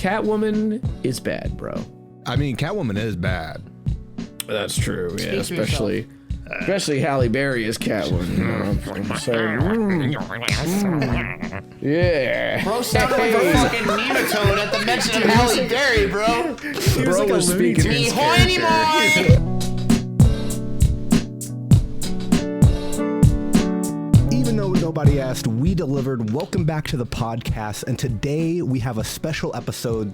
Catwoman is bad, bro. I mean, Catwoman is bad. That's true. Yeah, especially Halle Berry as Catwoman. You know what I'm saying? Yeah. Bro sounded like a fucking nematode at the mention of Halle Berry, bro. Bro was speaking in character. Even though nobody asked, we delivered. Welcome back to the podcast, and today we have a special episode.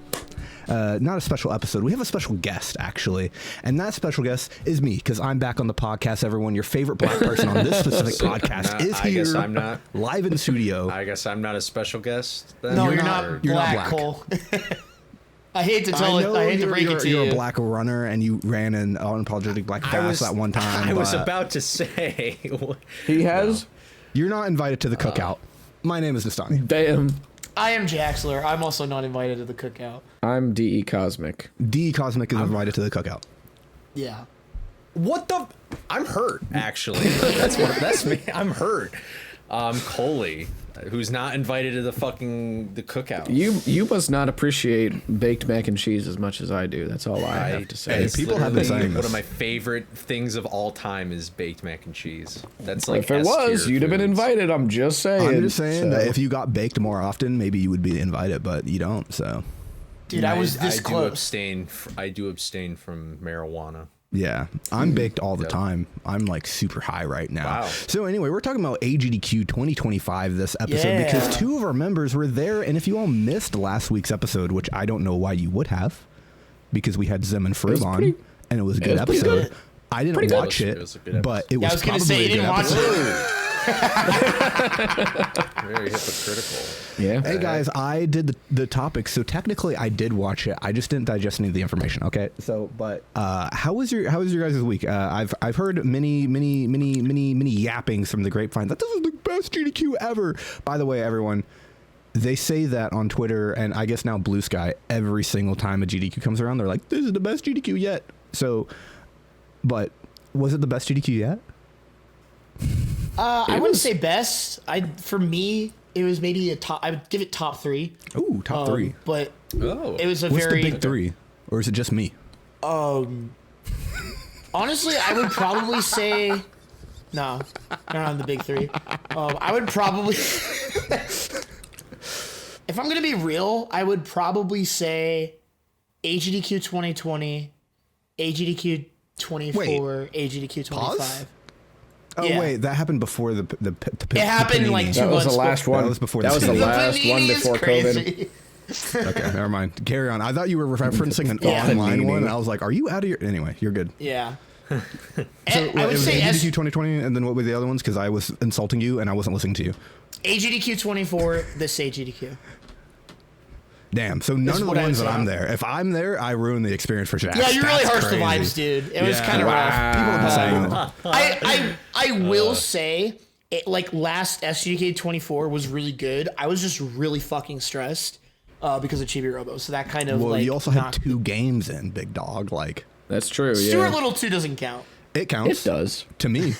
Not a special episode. We have a special guest, actually. And that special guest is me, because I'm back on the podcast, everyone. Your favorite black person on this specific podcast is here. I guess I'm not. Live in studio. I guess I'm not a special guest then? No, you're not black, Cole. I hate to tell it. I hate to break it to you. You're a black runner, and you ran an unapologetic black fast that one time. I was about to say. He has? No. You're not invited to the cookout. My name is Nestani. Damn. I am Jaxler. I'm also not invited to the cookout. I'm DECosmic. DECosmic is invited to the cookout. Yeah. What the? I'm hurt, actually. That's me. I'm hurt. Coley, who's not invited to the cookout. You must not appreciate baked mac and cheese as much as I do. That's all I have to say. People have been saying this. One of my favorite things of all time is baked mac and cheese. That's like if it was, you'd have been invited. I'm just saying. That if you got baked more often, maybe you would be invited, but you don't. So, dude, I was this close. I do abstain from marijuana. Yeah, I'm baked all the time. I'm like super high right now. Wow. So anyway, we're talking about AGDQ 2025 this episode because two of our members were there. And if you all missed last week's episode, which I don't know why you would have, because we had Zim and Froob on, and it was a good episode. Good. I didn't watch it, but it was I was going to say you didn't watch it. Very hypocritical. Yeah. Hey guys, I did the topic, so technically I did watch it. I just didn't digest any of the information. Okay, so but how was your guys' week? I've heard many yappings from the grapevine that this is the best GDQ ever. By the way, everyone, they say that on Twitter and I guess now Blue Sky every single time a GDQ comes around. They're like, this is the best GDQ yet. So, but was it the best GDQ yet? I wouldn't say best. For me, it was maybe a top. I would give it top 3. Ooh, top 3. But it was What's the big 3, or is it just me? Honestly, I would probably say no, not on the big 3. I would probably, if I'm gonna be real, I would probably say AGDQ 2020, AGDQ 24, AGDQ 25. Pause? Oh wait, that happened before the it happened like 2 months. That was the last one. That was before. That was the last one before COVID. Okay, never mind. Carry on. I thought you were referencing an online one. And I was like, are you out of your? Anyway, you're good. Yeah. So I would say AGDQ 2020, and then what were the other ones? Because I was insulting you and I wasn't listening to you. AGDQ 24, this AGDQ. Damn. So none of the ones that I'm there. If I'm there, I ruin the experience for Jax. Yeah, you really hurt the vibes, dude. It was kind of rough. People have been saying that. I will say, it, like last SGDK 24 was really good. I was just really fucking stressed because of Chibi Robo. So that kind of you also had 2 games in, big dog. Like that's true. Stuart Little 2 doesn't count. It counts. It does to me.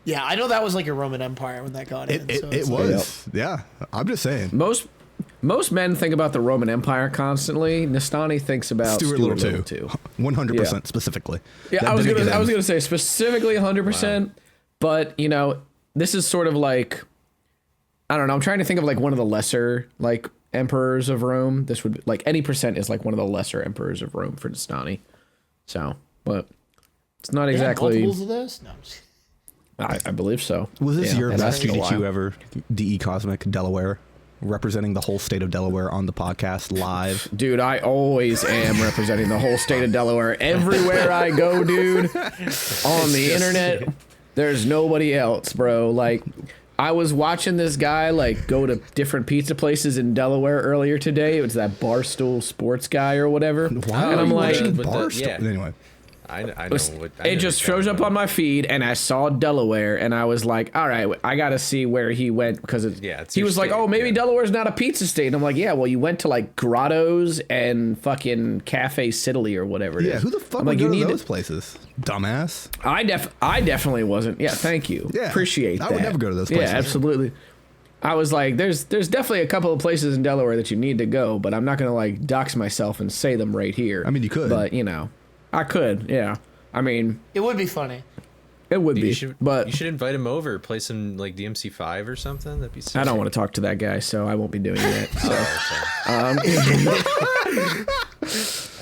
Yeah, I know that was like a Roman Empire when that got in. It was. Yeah, I'm just saying. Most men think about the Roman Empire constantly. Nestani thinks about Stuart Little 2. 100% specifically. Yeah, I was gonna say specifically 100%, but you know, this is sort of like, I don't know. I'm trying to think of like one of the lesser like emperors of Rome. This would be, like any percent is like one of the lesser emperors of Rome for Nestani. So, but it's not exactly. Multiples of this? No. I believe so. Was this your best GDQ ever? DECosmic Delaware. Representing the whole state of Delaware on the podcast live. Dude, I always am representing the whole state of Delaware everywhere I go, dude. On the internet, there's nobody else, bro. Like, I was watching this guy like go to different pizza places in Delaware earlier today. It was that Barstool Sports guy or whatever. Why and I'm like, Barstool? Anyway. I know what it just shows up on my feed, and I saw Delaware, and I was like, all right, I got to see where he went, because he was like, oh, maybe Delaware's not a pizza state. And I'm like, yeah, well, you went to like Grotto's and fucking Cafe Sidley or whatever it is. Yeah, who the fuck would go to those places? Dumbass. I definitely wasn't. Yeah, thank you. Yeah, appreciate that. I would never go to those places. Yeah, absolutely. I was like, there's definitely a couple of places in Delaware that you need to go, but I'm not gonna like dox myself and say them right here. I mean, you could, but you know, I could. Yeah. I mean, It would be funny. it would be, but you should invite him over, play some like DMC5 or something. That'd be sick. I don't want to talk to that guy, so I won't be doing that. So,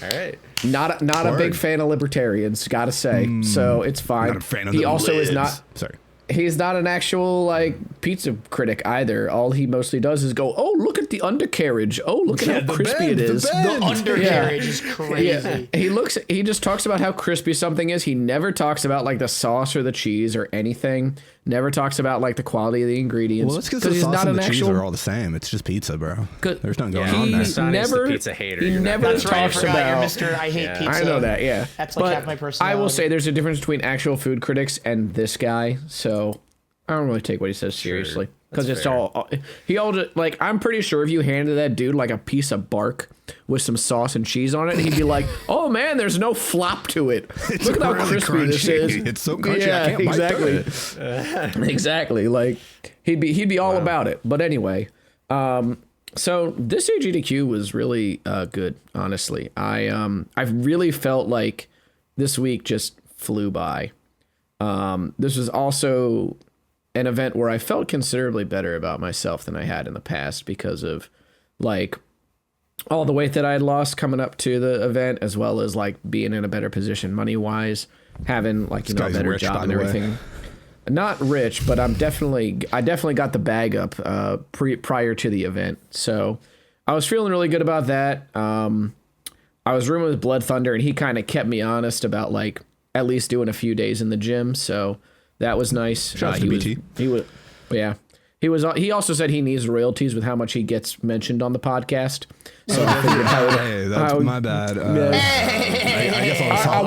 All right. not a big fan of libertarians, gotta say. So it's fine. Not a fan of he the also is libs. not. Sorry. He's not an actual like pizza critic either. All he mostly does is go, "Oh, look at the undercarriage. Oh, look at how the crispy it bend, the is." bend. The undercarriage is crazy. Yeah, he just talks about how crispy something is. He never talks about like the sauce or the cheese or anything. Never talks about like the quality of the ingredients. Well, that's because the sauce and the cheese are all the same. It's just pizza, bro. There's nothing going on there. Nestani's the pizza hater. He You're not never gonna- That's right. I talks forgot you're about. Mr. I hate pizza. I know that, yeah. That's like half my I personality. will say there's a difference between actual food critics and this guy. So I don't really take what he says seriously because That's it's fair. all like I'm pretty sure if you handed that dude like a piece of bark with some sauce and cheese on it, he'd be like, "Oh man, there's no flop to it. Look at how really crispy this crunchy. is. It's so crunchy, I Yeah, can't bite exactly. through Exactly. Like he'd be all about it. But anyway, so this AGDQ was really good. Honestly, I've really felt like this week just flew by. This was also an event where I felt considerably better about myself than I had in the past because of like all the weight that I had lost coming up to the event, as well as like being in a better position money wise, having like, you know, a guy's better rich, job by and the way. everything. Not rich, but I definitely got the bag up prior to the event. So I was feeling really good about that. I was rooming with Blood Thunder and he kind of kept me honest about like at least doing a few days in the gym. So that was nice. Shout out to BT. He also said he needs royalties with how much he gets mentioned on the podcast. So I figured Hey, that's my bad. I guess I'll solve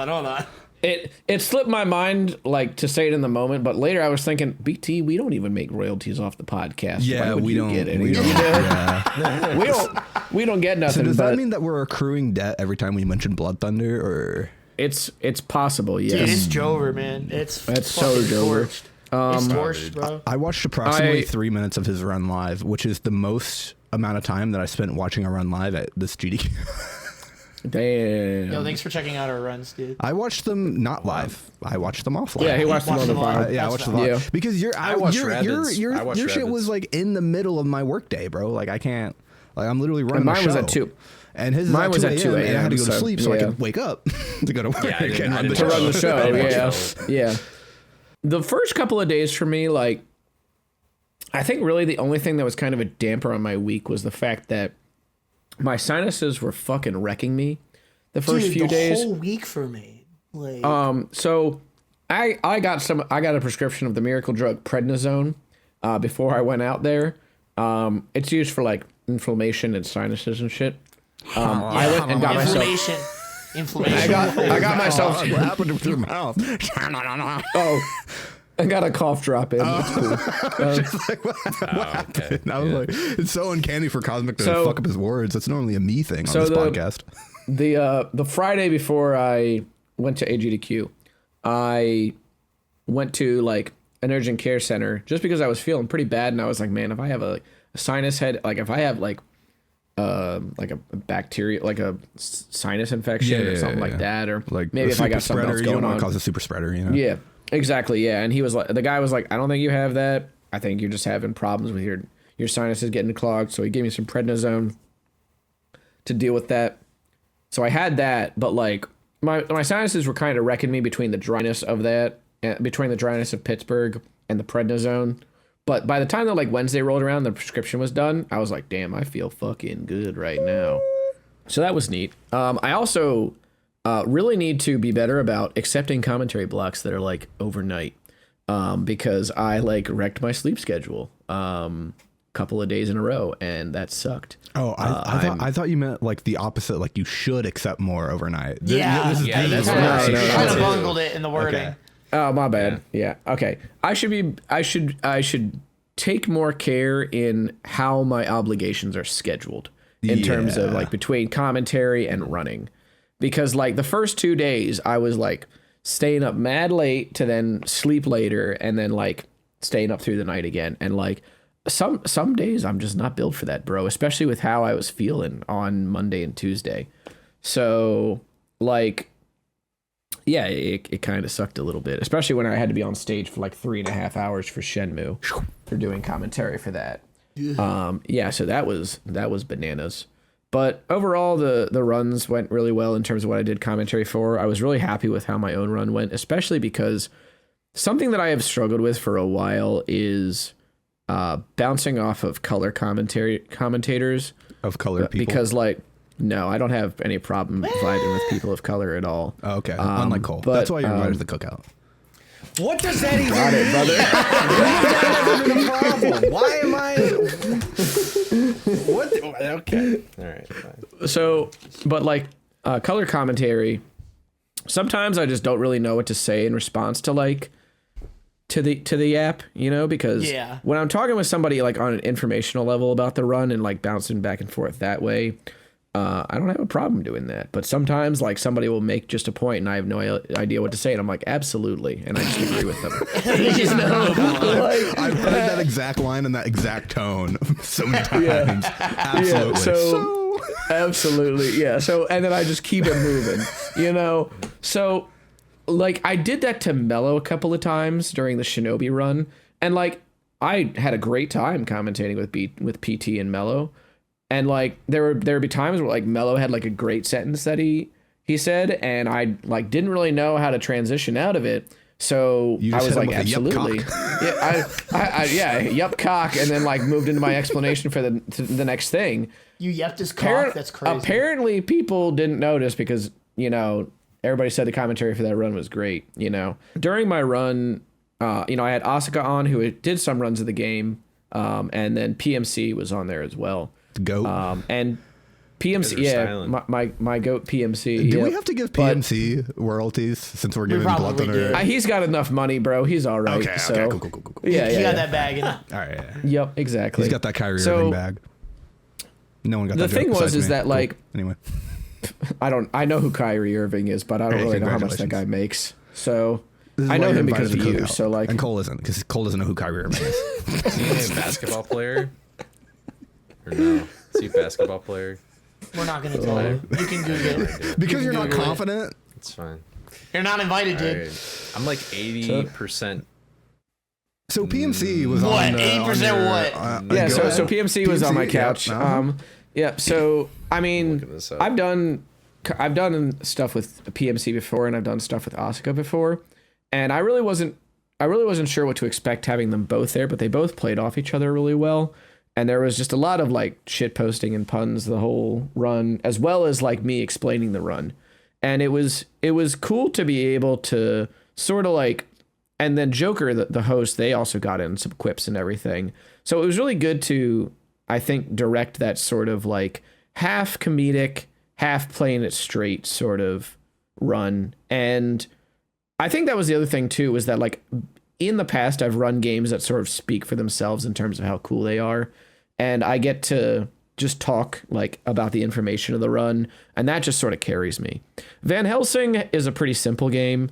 Hold on. It slipped my mind like to say it in the moment, but later I was thinking, BT, we don't even make royalties off the podcast. Yeah, Why would we you don't get any? we don't, yeah. we don't get nothing. So does but that mean that we're accruing debt every time we mention Blood Thunder, or it's possible? Yes. Dude, it's Jover, man. It's so fucking Jover. torched. It's torched, bro. I watched approximately 3 minutes of his run live, which is the most amount of time that I spent watching a run live at this GDQ. Damn. Yo, thanks for checking out our runs, dude. I watched them not live. I watched them offline. Yeah, he watched them on the live. file. Yeah, I That's watched them fine. live. Yeah. Because I watched your Rabbits. shit was like in the middle of my workday, bro. Like I can't. Like I'm literally running. Mine the was show. at 2. And his Mine was at 2 and I had to go to a.m., sleep so I yeah. could wake up to go to work Yeah, I didn't- and I run the didn't To show. run the show, Yeah. yeah. The first couple of days for me, like, I think really the only thing that was kind of a damper on my week was the fact that my sinuses were fucking wrecking me the first Dude, few the days. whole week for me. Like, So I got a prescription of the miracle drug prednisone before I went out there. It's used for like inflammation and sinuses and shit. I went and got myself. inflammation. I got myself. What happened with your mouth? Oh, I got a cough drop in. It's cool. What happened? I was like, it's so uncanny for Cosmic to So- fuck up his words. That's normally a me thing on So this the- podcast. The Friday before I went to AGDQ, I went to like an urgent care center just because I was feeling pretty bad, and I was like, man, if I have a sinus head, like if I have like a bacteria, like a sinus infection or something like that, or Like maybe a if I super got something spreader, else you don't going want on. to cause a super spreader, you know? Yeah, exactly. Yeah, and he was like, the guy was like, I don't think you have that. I think you're just having problems with your sinuses getting clogged. So he gave me some prednisone to deal with that. So I had that, but like my sinuses were kind of wrecking me between the dryness of that, between the dryness of Pittsburgh and the prednisone. But by the time that like Wednesday rolled around, the prescription was done. I was like, damn, I feel fucking good right now. So that was neat. I also really need to be better about accepting commentary blocks that are like overnight, because I like wrecked my sleep schedule couple of days in a row, and that sucked. Oh, I thought you meant like the opposite, like you should accept more overnight. Yeah, This is- Yeah, this is that's what what I I see. was kind of too. bungled it in the wording. Okay. Oh, my bad. Yeah. Okay. I should take more care in how my obligations are scheduled in terms of like between commentary and running, because like the first 2 days I was like staying up mad late to then sleep later and then like staying up through the night again. And like some days I'm just not built for that, bro, especially with how I was feeling on Monday and Tuesday. So like, yeah, it kind of sucked a little bit, especially when I had to be on stage for like 3.5 hours for Shenmue for doing commentary for that. Yeah, so that was bananas. But overall, the runs went really well in terms of what I did commentary for. I was really happy with how my own run went, especially because something that I have struggled with for a while is bouncing off of color commentators. Of color people? Because, like, no, I don't have any problem vibing with people of color at all. Oh, okay, unlike Cole. But, that's why you're invited to the cookout. What does that even got it, brother. mean? Why am I? What? Okay. All right. Fine. So, but like color commentary, sometimes I just don't really know what to say in response to like to the app, you know, because when I'm talking with somebody like on an informational level about the run and like bouncing back and forth that way, I don't have a problem doing that. But sometimes like somebody will make just a point and I have no idea what to say, and I'm like, absolutely, and I just agree with them. You know? Like, I've heard that exact line in that exact tone so many times. Absolutely. Yeah, so absolutely, yeah. So and then I just keep it moving, you know. So like I did that to Mello a couple of times during the Shinobi run, and like I had a great time commentating with PT and Mello. And like there would be times where like Mello had like a great sentence that he said, and I like didn't really know how to transition out of it. So I was like, absolutely, yeah, yup cock, and then like moved into my explanation for the next thing. You yupped his cock. That's crazy. Apparently, people didn't notice because you know everybody said the commentary for that run was great. You know, during my run, you know, I had Asuka on who did some runs of the game, and then PMC was on there as well. Goat. And PMC, yeah, my goat PMC. Do we have to give PMC royalties since we're giving Blood Thunder? He's got enough money, bro. He's all right. Okay, so. Cool. Yeah, he got that bag in it. All right. Yep, exactly. He's got that Kyrie Irving bag. No one got that. The thing is that like, anyway, I know who Kyrie Irving is, but I don't really know how much that guy makes. So I know him because of you. So like, and Cole isn't, because Cole doesn't know who Kyrie Irving is. Is he a basketball player? Or no? Is he a basketball player? We're not going to tell you. You can Google it. Because you're not confident? It's fine. You're not invited, dude. Right. I'm like 80%. So PMC was what? on... 80% what? Yeah, so PMC was on my couch. Yeah, yeah, so, I mean, I've done stuff with PMC before, and I've done stuff with Asuka before, and I really wasn't sure what to expect having them both there, but they both played off each other really well. And there was just a lot of like shit posting and puns the whole run, as well as like me explaining the run. And it was cool to be able to sort of like, and then Joker, the host, they also got in some quips and everything. So it was really good to, I think, direct that sort of like half comedic, half playing it straight sort of run. And I think that was the other thing too, was that like in the past, I've run games that sort of speak for themselves in terms of how cool they are. And I get to just talk like about the information of the run. And that just sort of carries me. Van Helsing is a pretty simple game.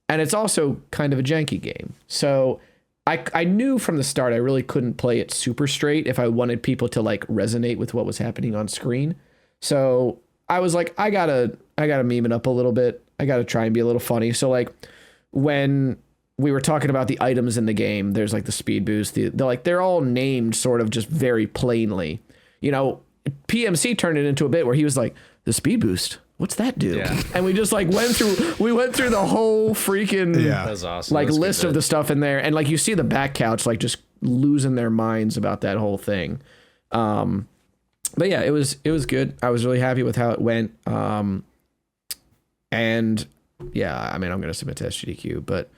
And it's also kind of a janky game. So I knew from the start I really couldn't play it super straight if I wanted people to like resonate with what was happening on screen. So I was like, I gotta meme it up a little bit. I gotta try and be a little funny. So like when we were talking about the items in the game, there's like the speed boost, they're all named sort of just very plainly. You know, PMC turned it into a bit where he was like, the speed boost, what's that do? Yeah. And we just like went through the whole freaking that was awesome. like list of the stuff in there, and like you see the back couch like just losing their minds about that whole thing. But yeah, it was good. I was really happy with how it went. And yeah, I mean, I'm going to submit to SGDQ, but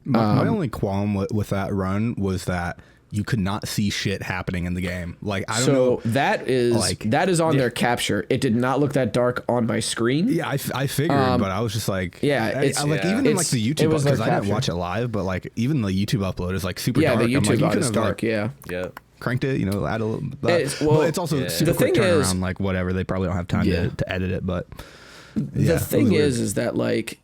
my only qualm with that run was that you could not see shit happening in the game. Like, I don't know. So that is on their capture. It did not look that dark on my screen. Yeah, I figured, but I was just like, yeah, even in like the YouTube, because I didn't watch it live, but like even the YouTube upload is like super dark. Yeah, the YouTube like, is dark. Like, yeah. Cranked it, you know, add a little. But it's also super the quick thing turnaround. Is, like whatever, they probably don't have time to edit it. But the thing is that like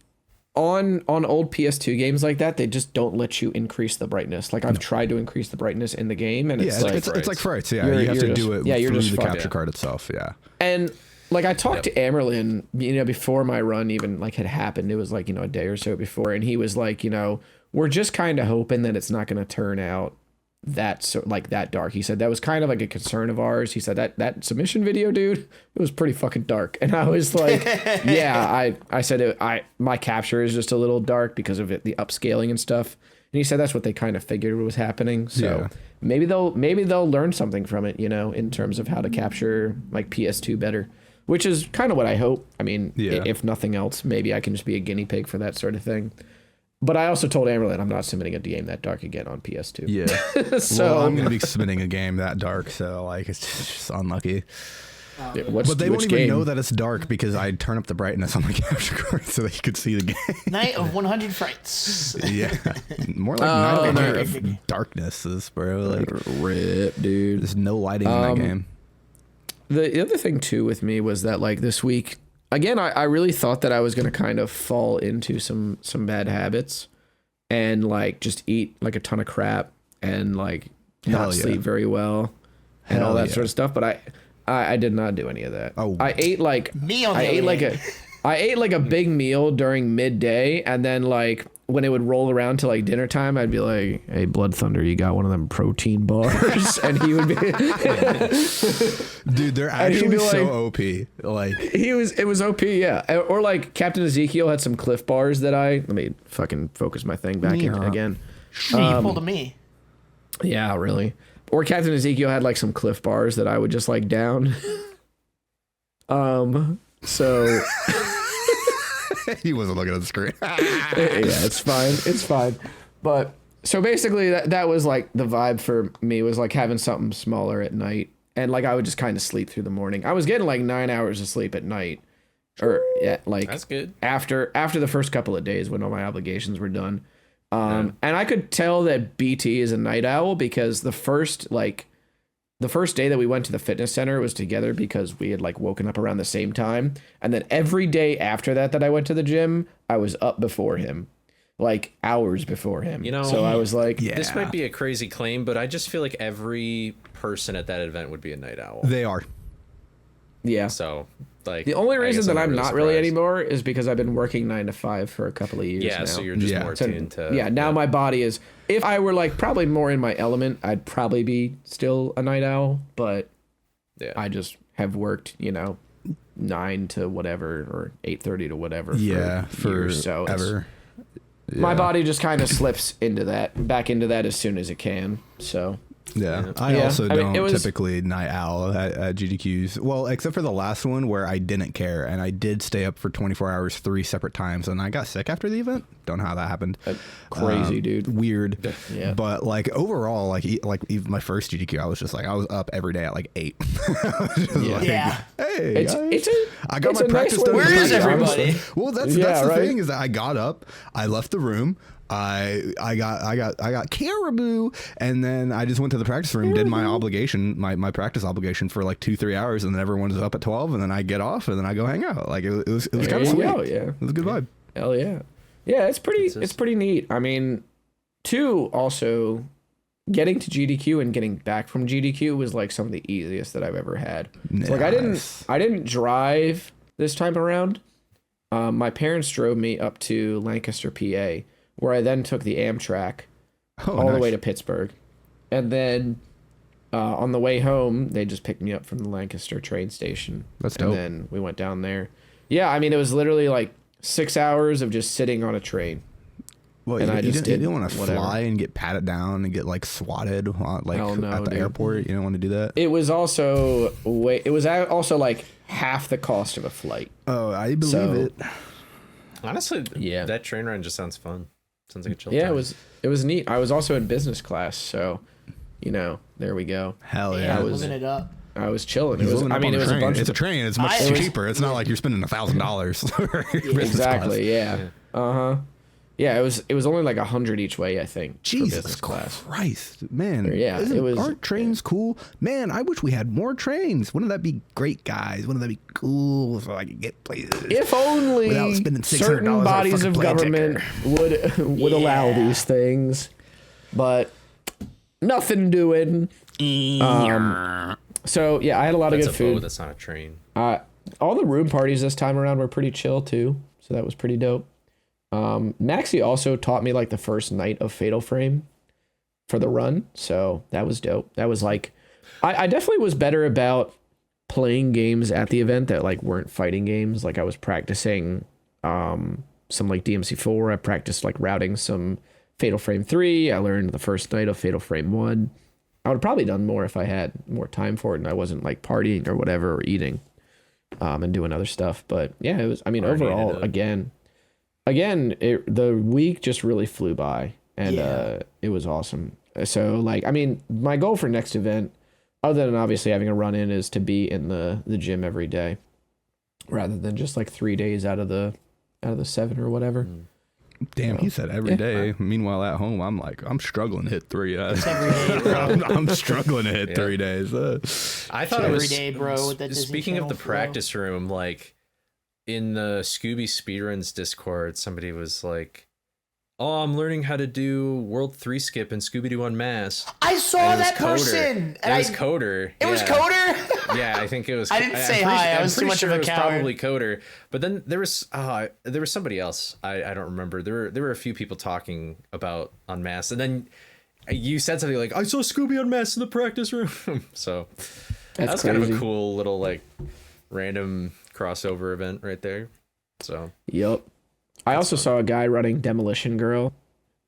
on old PS2 games like that, they just don't let you increase the brightness. Like I've tried to increase the brightness in the game, and it's like frights. Yeah, you have to do it through the capture card itself. Yeah, and like I talked to Amerlin, before my run even like had happened. It was like a day or so before, and he was like, we're just kind of hoping that it's not going to turn out that dark. He said that was kind of like a concern of ours. He said that submission video, dude, it was pretty fucking dark. And I was like, yeah, I said my capture is just a little dark because of the upscaling and stuff. And he said that's what they kind of figured was happening. So maybe they'll learn something from it, in terms of how to capture like PS2 better, which is kind of what I hope. I mean, if nothing else, maybe I can just be a guinea pig for that sort of thing. But I also told Amerlin I'm not submitting a game that dark again on PS2. Yeah. So I'm going to be submitting a game that dark, so like it's just unlucky. But they won't even know that it's dark because I turn up the brightness on my capture card so that you could see the game. Night of 100 Frights. Yeah. More like Night of 100 Darknesses, bro. Like rip, dude. There's no lighting in that game. The other thing too with me was that like this week, again, I really thought that I was going to kind of fall into some bad habits and like just eat like a ton of crap and like not sleep very well and all that sort of stuff. But I did not do any of that. Oh. I ate like a big meal during midday, and then like when it would roll around to like dinner time, I'd be like, "Hey, Blood Thunder, you got one of them protein bars?" And he would be, dude, they're actually so OP. Like it was OP, yeah. Or like Captain Ezekiel had some Cliff bars that let me fucking focus my thing back in again. You pulled a me. Yeah, really. Or Captain Ezekiel had like some Cliff bars that I would just like down. So he wasn't looking at the screen. Yeah, it's fine. But so basically that was like the vibe for me, was like having something smaller at night, and like I would just kind of sleep through the morning. I was getting like 9 hours of sleep at night, or like that's good. After the first couple of days when all my obligations were done. And I could tell that BT is a night owl because the first day that we went to the fitness center was together because we had like woken up around the same time. And then every day after that I went to the gym, I was up before him, like hours before him. So I was like, this might be a crazy claim, but I just feel like every person at that event would be a night owl. They are. Yeah. So like the only reason that I'm not really anymore is because I've been working 9 to 5 for a couple of years now. So you're just more tuned to. Yeah. Now my body is. If I were like probably more in my element, I'd probably be still a night owl. But I just have worked, 9 to whatever or 8:30 to whatever. For years. So ever. My body just kind of slips back into that as soon as it can. So. Yeah, I also don't typically night owl at GDQs. Well, except for the last one where I didn't care and I did stay up for 24 hours 3 separate times, and I got sick after the event. Don't know how that happened. Crazy, dude. Weird. Yeah. But like overall, like even my first GDQ, I was up every day at like 8. Yeah. Hey, I got it's my practice done. Where is everybody? Well, that's the thing, is that I got up, I left the room. I got caribou, and then I just went to the practice room, did my obligation, my practice obligation for like 2-3 hours, and then everyone's up at 12, and then I get off, and then I go hang out. Like it was kind of sweet. It was a good vibe. Hell yeah, yeah. It's pretty neat. I mean, also getting to GDQ and getting back from GDQ was like some of the easiest that I've ever had. Nice. So, like I didn't drive this time around. My parents drove me up to Lancaster, PA. Where I then took the Amtrak all the way to Pittsburgh. And then on the way home, they just picked me up from the Lancaster train station. That's dope. And then we went down there. Yeah, I mean, it was literally like 6 hours of just sitting on a train. Well, and you didn't want to fly and get patted down and get like swatted at the airport. You didn't want to do that. It was also like half the cost of a flight. Oh, I believe it. Honestly, that train ride just sounds fun. Sounds like a chill time. It was neat. I was also in business class, so there we go. Hell yeah. Living it up. I was chilling. It was a bunch. It's a train. It's much cheaper. It's not like you're spending $1,000. Exactly. Yeah. Yeah, it was only like 100 each way, I think. For Jesus business class. Christ, man! Yeah, Isn't- it was- Aren't trains cool? Man, I wish we had more trains. Wouldn't that be great, guys? Wouldn't that be cool so I could get places? If only Without spending $600 certain on a bodies fucking of plane government would allow these things, but nothing doing. So yeah, I had a lot That's of a good boat. food. That's not a train. All the room parties this time around were pretty chill too, so that was pretty dope. Maxie also taught me like the first night of Fatal Frame for the run, so that was dope. That was like, I definitely was better about playing games at the event that like weren't fighting games. Like I was practicing some like DMC4. I practiced like routing some Fatal Frame 3. I learned the first night of Fatal Frame 1. I would have probably done more if I had more time for it and I wasn't like partying or whatever or eating and doing other stuff. But yeah, it was, I mean, overall, again, the week just really flew by and it was awesome. So like, I mean, my goal for next event, other than obviously having a run in, is to be in the gym every day rather than just like 3 days out of the 7 or whatever. Damn, he said every day. Meanwhile, at home, I'm like, I'm struggling to hit 3. It's every day, bro. I'm struggling to hit 3 days. I thought it was every day, bro. With that Disney speaking of Channel the flow. practice room, like in the Scooby Speedruns Discord, somebody was like, "Oh, I'm learning how to do World 3 skip in Scooby Doo Unmasked." I saw And it was that person. It was Coder. It was yeah. Coder. Yeah, I think it was. I didn't I'm say pretty- hi. I I'm was too pretty much sure of a it was coward. Probably Coder, but then there was somebody else. I don't remember. There were a few people talking about Unmasked, and then you said something like, "I saw Scooby Unmasked in the practice room." So that was kind of a cool little like random crossover event right there. So Yep. I also saw a guy running Demolition Girl,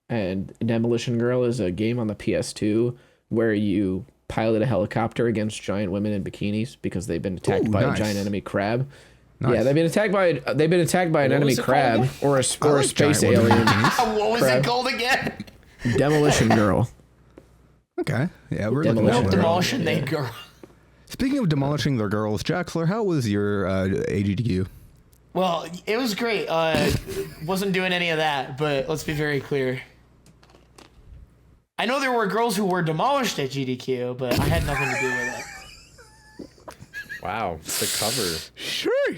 and Demolition Girl is a game on the PS2 where you pilot a helicopter against giant women in bikinis because they've been attacked by a giant enemy crab. Nice. Yeah, they've been attacked by an enemy was it crab called? or a like space giant women in alien. bikinis. What was it called again? Demolition Girl. Okay. Yeah, we're Demolition looking Girl. Demolition Day Girl. Speaking of demolishing the girls, Jaxler, how was your AGDQ? Well, it was great. Wasn't doing any of that, but let's be very clear. I know there were girls who were demolished at GDQ, but I had nothing to do with it. wow, the cover. Sure.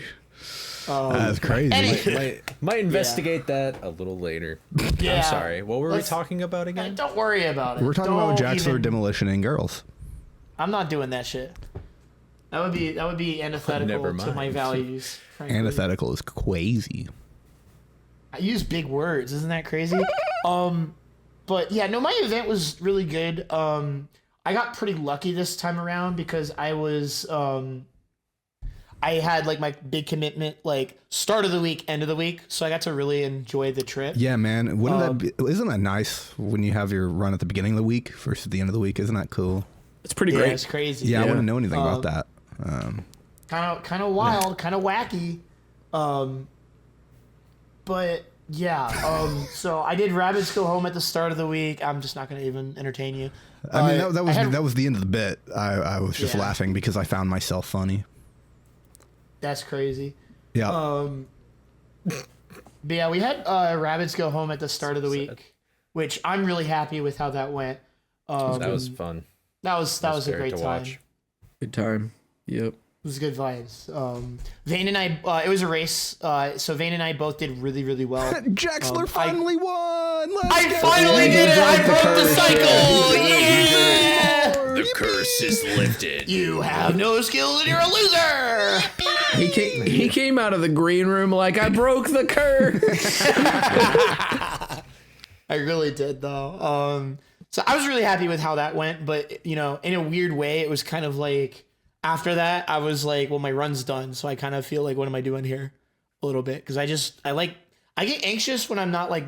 That's crazy. Might investigate that a little later. Yeah. I'm sorry. What were we talking about again? Don't worry about it. We're talking about Jaxler demolitioning girls. I'm not doing that shit. That would be antithetical Never to my mind. values. Frankly. Antithetical is crazy. I use big words. Isn't that crazy? But yeah, no, my event was really good. I got pretty lucky this time around because I was I had like my big commitment like start of the week, end of the week, so I got to really enjoy the trip. Yeah, man. Isn't that nice when you have your run at the beginning of the week versus the end of the week? Isn't that cool? It's pretty Yeah, great. it's crazy. Yeah, I wouldn't know anything about that. Kind of wild, kind of wacky. But yeah, so I did Rabbits Go Home at the start of the week. I'm just not going to even entertain you. I mean, that was the end of the bit. I was just laughing because I found myself funny. That's crazy. Yeah. But yeah, we had Rabbits Go Home at the start of the week, which I'm really happy with how that went. That was fun. That was a great time. Watch. Good time. Yep. It was good vibes. Vane and I, it was a race. So Vane and I both did really, really well. Jaxler finally won. I finally did it. I broke the cycle. Yeah. The curse is lifted. You have no skills and you're a loser. He came out of the green room like, I broke the curse. I really did though. So I was really happy with how that went, but you know, in a weird way, it was kind of like after that, I was like, well, my run's done, so I kind of feel like, what am I doing here? A little bit, because I get anxious when I'm not like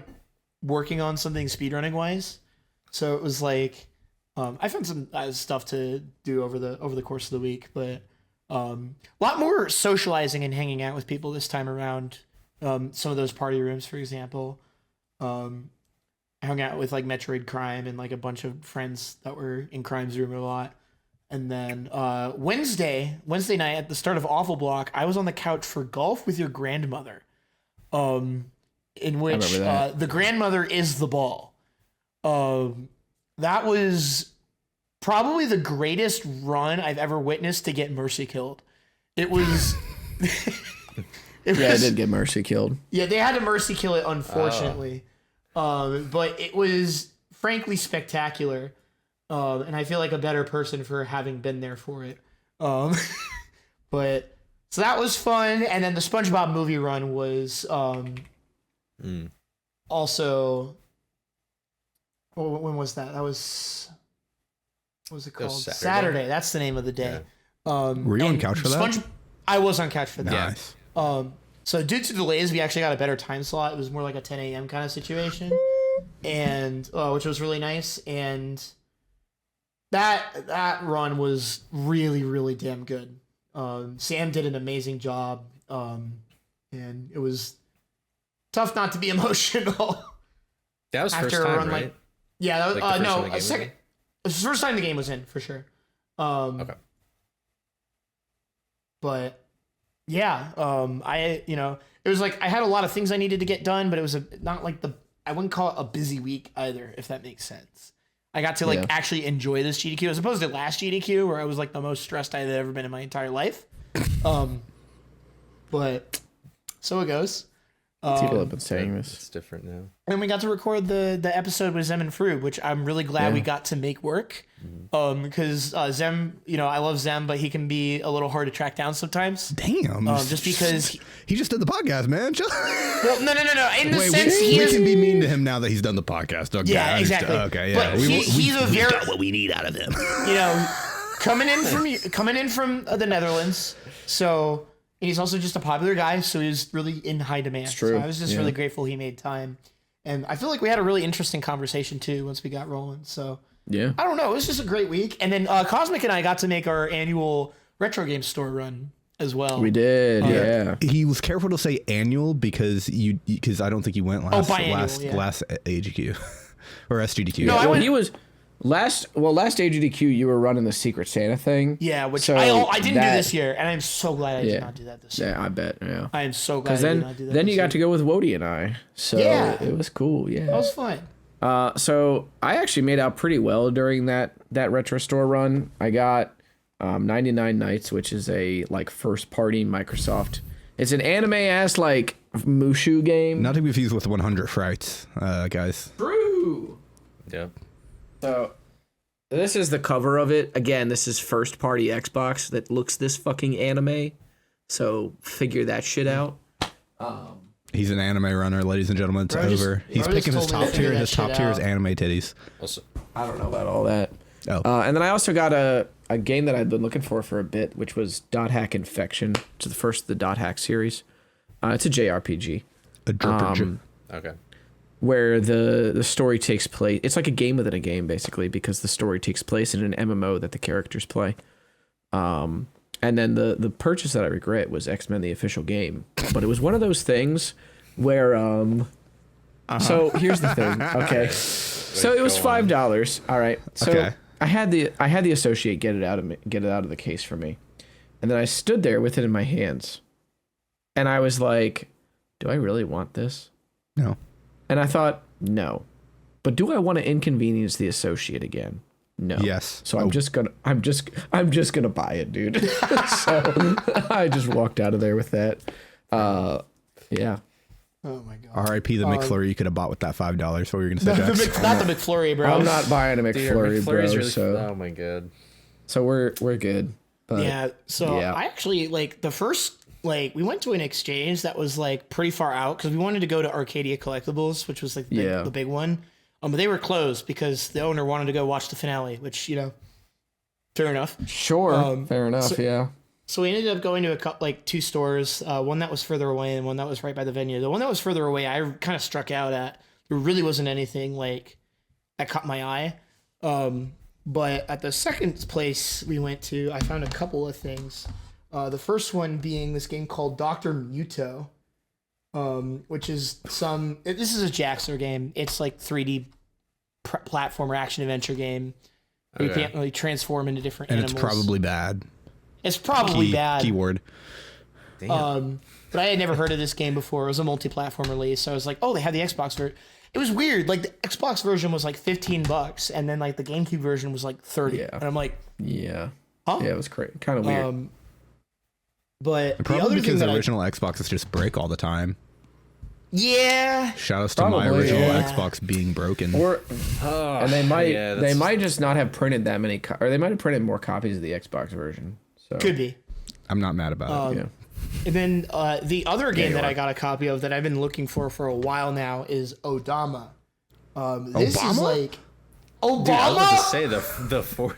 working on something speedrunning wise. So it was like, I found some stuff to do over the course of the week, but a lot more socializing and hanging out with people this time around. Some of those party rooms, for example. I hung out with like Metroid Crime and like a bunch of friends that were in Crime's room a lot. And then Wednesday night at the start of Awful Block, I was on the couch for golf with your grandmother. in which remember that. the grandmother is the ball. That was probably the greatest run I've ever witnessed to get Mercy killed. It was. I did get Mercy killed. Yeah, they had to Mercy kill it, unfortunately. But it was frankly spectacular. And I feel like a better person for having been there for it. But so that was fun. And then the SpongeBob movie run was also. Well, when was that? That was. What was it called? Saturday. That's the name of the day. Yeah. Were you on couch for that? I was on couch for that. Nice. So due to delays, we actually got a better time slot. It was more like a 10 a.m. kind of situation, and which was really nice. And that run was really, really damn good. Sam did an amazing job, and it was tough not to be emotional. That was first time, right? Yeah, that was, Like no, a second. It was the first time the game was in, for sure. Okay. But yeah, it was like I had a lot of things I needed to get done, but it was not like I wouldn't call it a busy week either, if that makes sense. I got to actually enjoy this GDQ as opposed to last GDQ where I was like the most stressed I've ever been in my entire life. But so it goes. People have been saying this. It's different now. And we got to record the episode with Zem and Froob, which I'm really glad we got to make work. Because Zem, I love Zem, but he can be a little hard to track down sometimes. Damn. Just because he just did the podcast, man. Well, no. In the sense, we can be mean to him now that he's done the podcast. Okay, yeah, exactly. Okay, yeah. But he's a very got what we need out of him. Coming in from the Netherlands, so. And he's also just a popular guy, so he's really in high demand. It's true. So I was just really grateful he made time. And I feel like we had a really interesting conversation, too, once we got rolling. So, yeah. I don't know. It was just a great week. And then Cosmic and I got to make our annual Retro Game Store run as well. We did, yeah. He was careful to say annual because I don't think you went last AGDQ or SGDQ. No, he was... Last AGDQ, you were running the Secret Santa thing. Yeah, which I didn't do this year, and I'm so glad I did not do that this year. Yeah, I bet. Yeah, I am so glad I did not do that. Then you got to go with Wody and I, so it was cool. Yeah, that was fun. So I actually made out pretty well during that retro store run. I got 99 Nights, which is a first party Microsoft. It's an anime ass Mushu game. Not to be confused with 100 Frights, guys. True. Yeah. So, this is the cover of it. Again, this is first party Xbox that looks this fucking anime. So, figure that shit out. He's an anime runner, ladies and gentlemen. It's over. He's picking his top tier. His top tier is anime titties. Also, I don't know about all that. Oh. And then I also got a game that I'd been looking for a bit, which was Dot Hack Infection. It's the first of the Dot Hack series. It's a JRPG. okay. Where the story takes place. It's like a game within a game, basically, because the story takes place in an MMO that the characters play. And then the purchase that I regret was X-Men the official game. But it was one of those things where so here's the thing. Okay. So it was $5. All right. So I had the associate get it out of the case for me. And then I stood there with it in my hands. And I was like, do I really want this? No. And I thought, no. But do I want to inconvenience the associate again? No. Yes. So I'm just gonna buy it, dude. So I just walked out of there with that. Yeah. Oh my god. R.I.P. the McFlurry you could have bought with that $5. What were you gonna say, Jax? Not the McFlurry, bro. I'm not buying a McFlurry, bro. Really, so oh my god. So we're good. But, yeah. So I actually the first. We went to an exchange that was pretty far out because we wanted to go to Arcadia Collectibles, which was the big one. But they were closed because the owner wanted to go watch the finale, which fair enough. Sure, fair enough. Yeah. So we ended up going to two stores, one that was further away and one that was right by the venue. The one that was further away, I kind of struck out at. There really wasn't anything that caught my eye. But at the second place we went to, I found a couple of things. The first one being this game called Dr. Muto, which is this is a Jaxler game. It's 3D platformer action adventure game. You can't really transform into different animals. And it's probably bad. It's probably bad. Keyword. But I had never heard of this game before. It was a multi-platform release. So I was like, oh, they have the Xbox version. It was weird. Like the Xbox version was like $15, and then like the GameCube version was like 30. Yeah. And I'm like, Yeah. huh? Yeah, it was crazy. Kind of weird. But the Probably other because thing the that original Xboxes just break all the time. yeah, Shout outs to my Probably, original yeah. Xbox being broken. Or and they might yeah, they that's- might just not have printed that many or they might have printed more copies of the Xbox version. So could be. I'm not mad about it. yeah. And then the other game you that are. I got a copy of that I've been looking for a while now is Odama. This is Obama? like Obama. Dude, I was about to say the 40.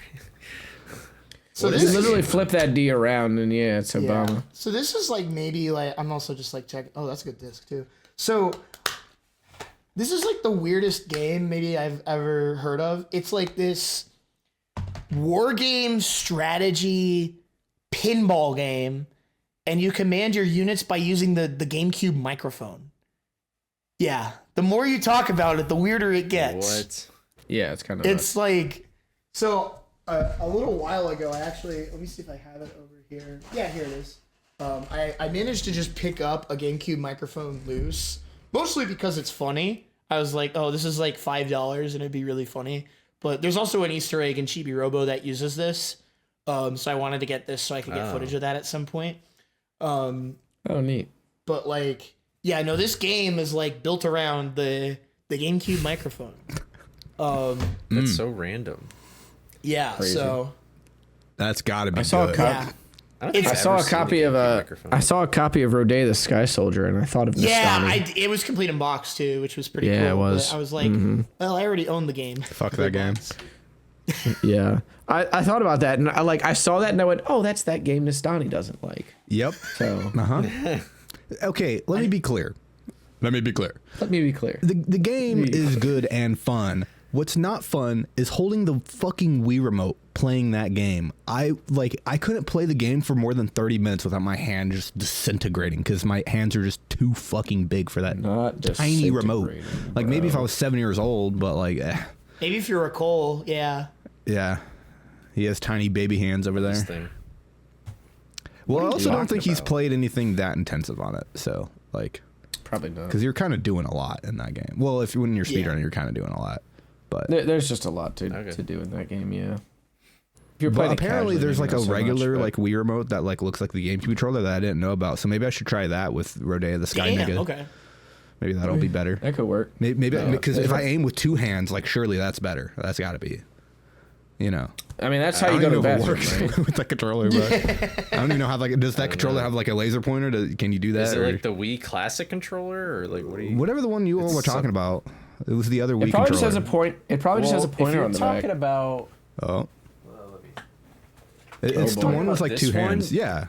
So You this is literally flip that D around and yeah, it's Obama. Yeah. So this is like maybe like I'm also just like checking. Oh, that's a good disc too. So this is like the weirdest game maybe I've ever heard of. It's like this war game strategy pinball game, and you command your units by using the GameCube microphone. Yeah, the more you talk about it, the weirder it gets. What? Yeah, it's kind of It's like so. A little while ago, I actually let me see if I have it over here. Yeah, here it is. I managed to just pick up a GameCube microphone loose, mostly because it's funny. I was like, oh, this is like $5 and it'd be really funny. But there's also an Easter egg in Chibi Robo that uses this. So I wanted to get this so I could get footage of that at some point. oh neat. But like, yeah, no, this game is like built around the GameCube microphone. That's so random. Yeah, Crazy. so That's got to be I saw good. a yeah. I don't think I I've saw ever a seen copy of GameCube a microphone. I saw a copy of Roday the Sky Soldier and I thought of Nestani. Yeah, it was complete in box too, which was pretty cool. Yeah, it was. But I was like, well, I already own the game. Fuck that game. Yeah. I thought about that and I saw that and I went, "Oh, that's that game Nestani doesn't like." Yep. So, Okay, let me be clear. Let me be clear. let me be clear. The game is good and fun. What's not fun is holding the fucking Wii remote playing that game. I couldn't play the game for more than 30 minutes without my hand just disintegrating because my hands are just too fucking big for that Not tiny remote. disintegrating, Like maybe if I was 7 years old, but like, Maybe if you're a Cole, yeah. yeah, he has tiny baby hands over This there. thing. Well, I you also don't talking think he's about? played anything that intensive on it. So like, Probably not. because you're kind of doing a lot in that game. Well, if when you're speedrunning, you're kind of doing a lot. But There's just a lot to do in that game, yeah. If you're playing it apparently casually, there's maybe like a not so much, regular but- like Wii remote that like looks like the GameCube controller that I didn't know about. So maybe I should try that with Roday the Sky Damn, Nigga. okay. Maybe that'll be better. that could work. Maybe because if if I aim with two hands, like surely that's better. That's got to be, you know. I mean, that's how I you don't go to even know if it bathroom, works right? with that controller, but I don't even know how like does that controller have like a laser pointer? Can you do that? Is it or- like the Wii Classic controller or like what do you? whatever the one you all were talking about? It was the other Wii It probably just controller. has a point. It probably just has a pointer on the back. about Oh. It's the boy. one with like This two one? hands. Yeah.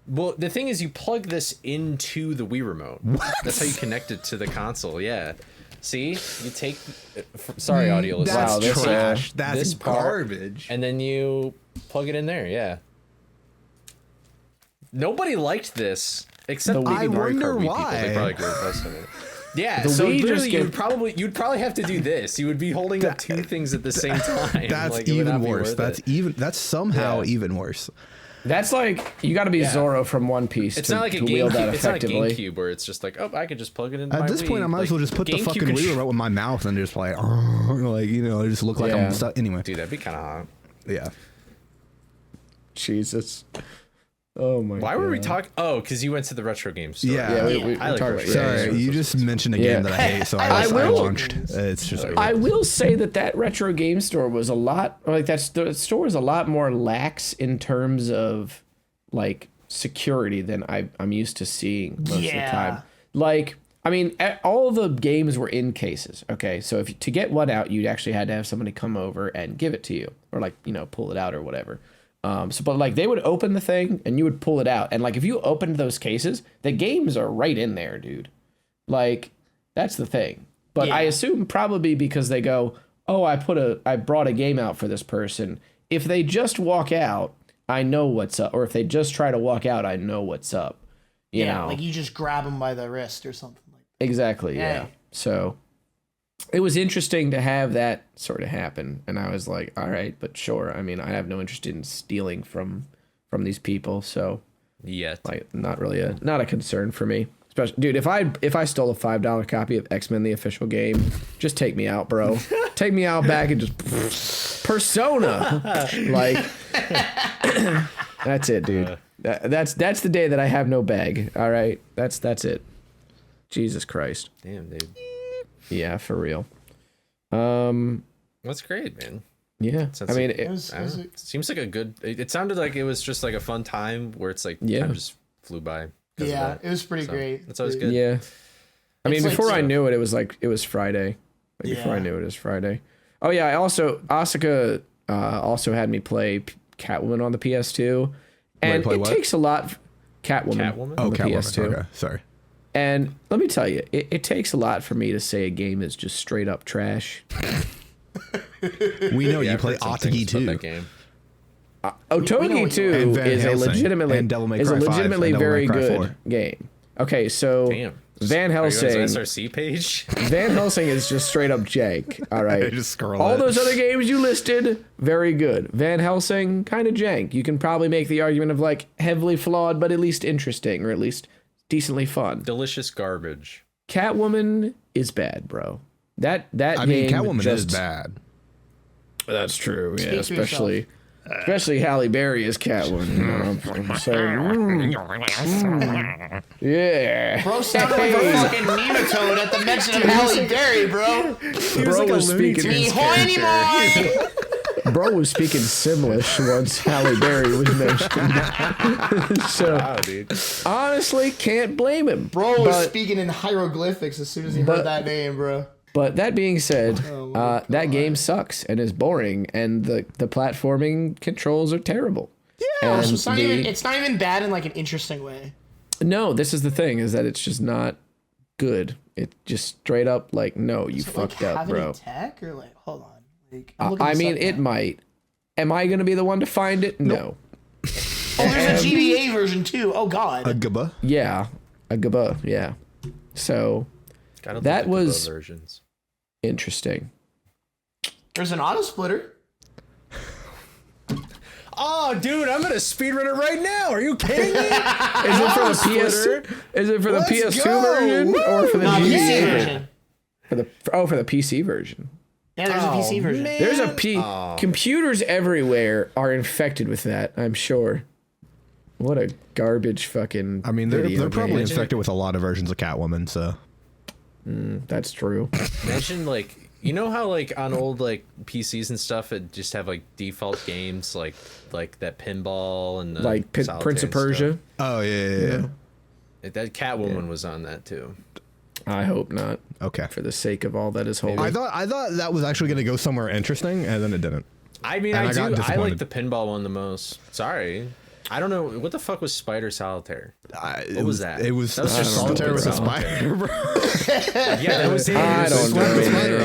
Well, the thing is, you plug this into the Wii remote. That's how you connect it to the console. Yeah. See, you take. Sorry, audio listeners. That's Wow, this, trash. That's this part- garbage. And then you plug it in there. Yeah. Nobody liked this except The maybe I Mario wonder Kart Wii people. why. They probably could request it. Yeah, The so Wii just literally gave- you'd probably have to do this. You would be holding up two things at the same time. That's Like, it would even not be worse. worth it. That's somehow Yeah. even worse. That's like you got to be Zorro from One Piece It's to, not like a to wield that GameCube. It's not a effectively. GameCube where it's just like, oh, I could just plug it into my At this Wii. point, I might as well just put the GameCube fucking contro- Wii remote in my mouth and just like, just look like Yeah. I'm stuck. Anyway, Dude, that'd be kind of hot. yeah. Jesus. Oh my. Why were we talking? Oh, because you went to the retro game store. Yeah, we I like talked retro about- Sorry, games. you just mentioned a Yeah. game that I hate, so I I will- launched. It's just I will say that retro game store was a lot like the store was a lot more lax in terms of like security than I'm used to seeing most of the Yeah. time. Like, I mean, all the games were in cases. Okay, so if to get one out, you actually had to have somebody come over and give it to you, or like pull it out or whatever. But like they would open the thing and you would pull it out, and like if you opened those cases, the games are right in there, dude. Like that's the thing. But I Yeah. assume probably because they go, oh, I brought a game out for this person. If they just walk out, I know what's up. Or if they just try to walk out, I know what's up. You know, Like you just grab them by the wrist or something like exactly. Yeah. Hey. So it was interesting to have that sort of happen, and I was like, all right, but sure. I mean, I have no interest in stealing from these people, so Yet. Like, not a concern for me. Especially, dude, if I stole a $5 copy of X-Men the official game, just take me out, bro. Take me out back and just Persona. Like, that's it, dude. That's the day that I have no bag. All right, that's it. Jesus Christ. Damn, dude. Yeah, for real. That's great, man. Yeah, I mean, it seems like a good. It sounded like it was just like a fun time where it's like time just flew by. Yeah, it was pretty great. That's always good. Yeah, I mean, before I knew it, it was Friday. Before I knew it was Friday. Oh yeah, Asuka also had me play Catwoman on the PS2, and it takes a lot. Catwoman on the PS2. Okay, sorry. And let me tell you, it takes a lot for me to say a game is just straight up trash. We know you play Otogi 2. Otogi 2 is a legitimately very good game. Okay, so Van Helsing. SRC page. Van Helsing is just straight up jank. All right. Just scroll all it. those other games you listed, very good. Van Helsing, kind of jank. You can probably make the argument of like heavily flawed, but at least interesting, or at least decently fun. Delicious garbage. Catwoman is bad, bro. That I mean, Catwoman is bad. That's true. Yeah, especially Halle Berry as Catwoman. You know what I'm saying? Yeah. Bro sounded like a fucking nematode at the mention of Halle Berry, bro. Bro was speaking. Bro was speaking Simlish once Halle Berry was mentioned. So, wow, dude. Honestly, can't blame him. Bro was speaking in hieroglyphics as soon as he heard that name, bro. But that being said, that game sucks and is boring, and the platforming controls are terrible. Yeah, it's not even bad in like an interesting way. No, this is the thing, is that it's just not good. It just straight up like, no, you fucked up, bro. Any tech or like, hold on. Like, I mean, it might. Am I going to be the one to find it? No. Oh, there's a GBA version too. Oh God. A GBA? Yeah, a GBA. Yeah. So that was versions. Interesting. There's an auto splitter. Oh, dude, I'm gonna speedrun it right now. Are you kidding me? Is it for the PS2? Is it for the PS2 version or for the PC version? For the PC version. Yeah, there's a PC version. Man. There's computers everywhere are infected with that, I'm sure. What a garbage fucking. I mean, they're probably infected with a lot of versions of Catwoman, so. That's true. Imagine like, you know how like on old like PCs and stuff it just have like default games like that pinball and like Prince of Persia. Oh yeah. That Catwoman was on that too. I hope not. Okay. For the sake of all that is holy. I thought that was actually going to go somewhere interesting, and then it didn't. I mean, I like the pinball one the most. Sorry. I don't know. What the fuck was Spider Solitaire? What was that? It was just Solitaire with a spider, bro. Yeah, that was it. I don't know.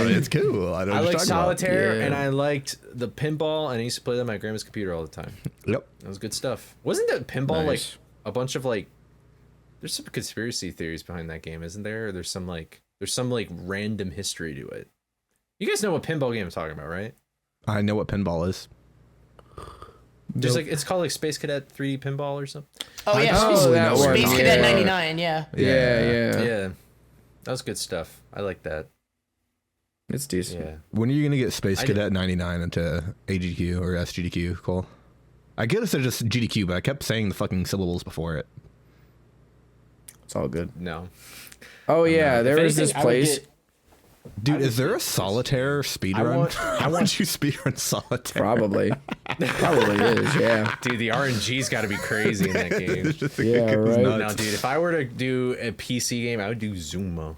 It's cool. I liked Solitaire, and I liked the pinball, and I used to play that on my grandma's computer all the time. Yep. That was good stuff. Wasn't that pinball like Nice. a bunch of like... There's some conspiracy theories behind that game, isn't there? Or there's some random history to it. You guys know what pinball game I'm talking about, right? I know what pinball is. Just like it's called like Space Cadet 3D Pinball or something. Oh yeah, Space Cadet 99. Yeah. Yeah. That was good stuff. I like that. It's decent. Yeah. When are you gonna get Space Cadet 99 into AGDQ or SGDQ, Cole? I guess it's just GDQ, but I kept saying the fucking syllables before it. It's all good. No. Oh yeah, there was this place. Dude, is there a Solitaire speedrun? How would you speedrun Solitaire? Probably is, yeah. Dude, the RNG's got to be crazy in that game. Yeah, right. No, dude, if I were to do a PC game, I would do Zuma.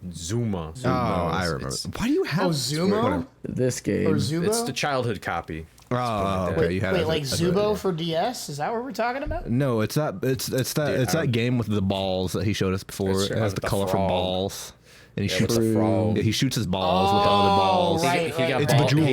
Oh, I remember. Why do you have Zumo? This game. Or Zubo? It's the childhood copy. Oh, okay. You had Wait, like Zubo for DS? Is that what we're talking about? No, it's that. It's that game with the balls that he showed us before. It has the colorful balls. And he shoots the frog. He shoots his balls with the other balls. Right, He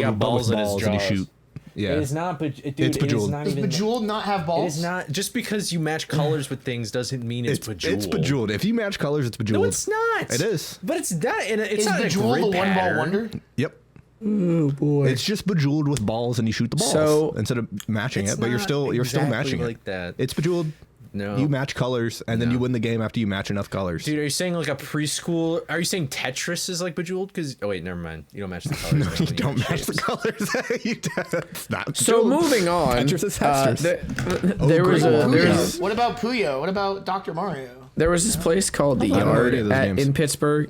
got balls in his jaws. And he shoot. Yeah. It is not, dude, it's Bejeweled. Does Bejeweled not have balls? It is not. Just because you match colors with things doesn't mean it's Bejeweled. It's Bejeweled. If you match colors, it's Bejeweled. No, it's not. It is. But it's not. It's is not Bejeweled a the grid one ball pattern. wonder? Yep. Oh boy. It's just Bejeweled with balls, and you shoot the balls So, instead of matching It's it. But you're still not matching like it. that. It's Bejeweled. No. You match colors, and then you win the game after you match enough colors. Dude, are you saying like a preschool? Are you saying Tetris is like Bejeweled? Because wait, never mind. You don't match the colors. You don't match the colors. It's not So Bejeweled. moving on, Tetris is Tetris. there was great. Puyo. What about Puyo? What about Dr. Mario? there was this place called the I don't know Yard any of those games. in Pittsburgh.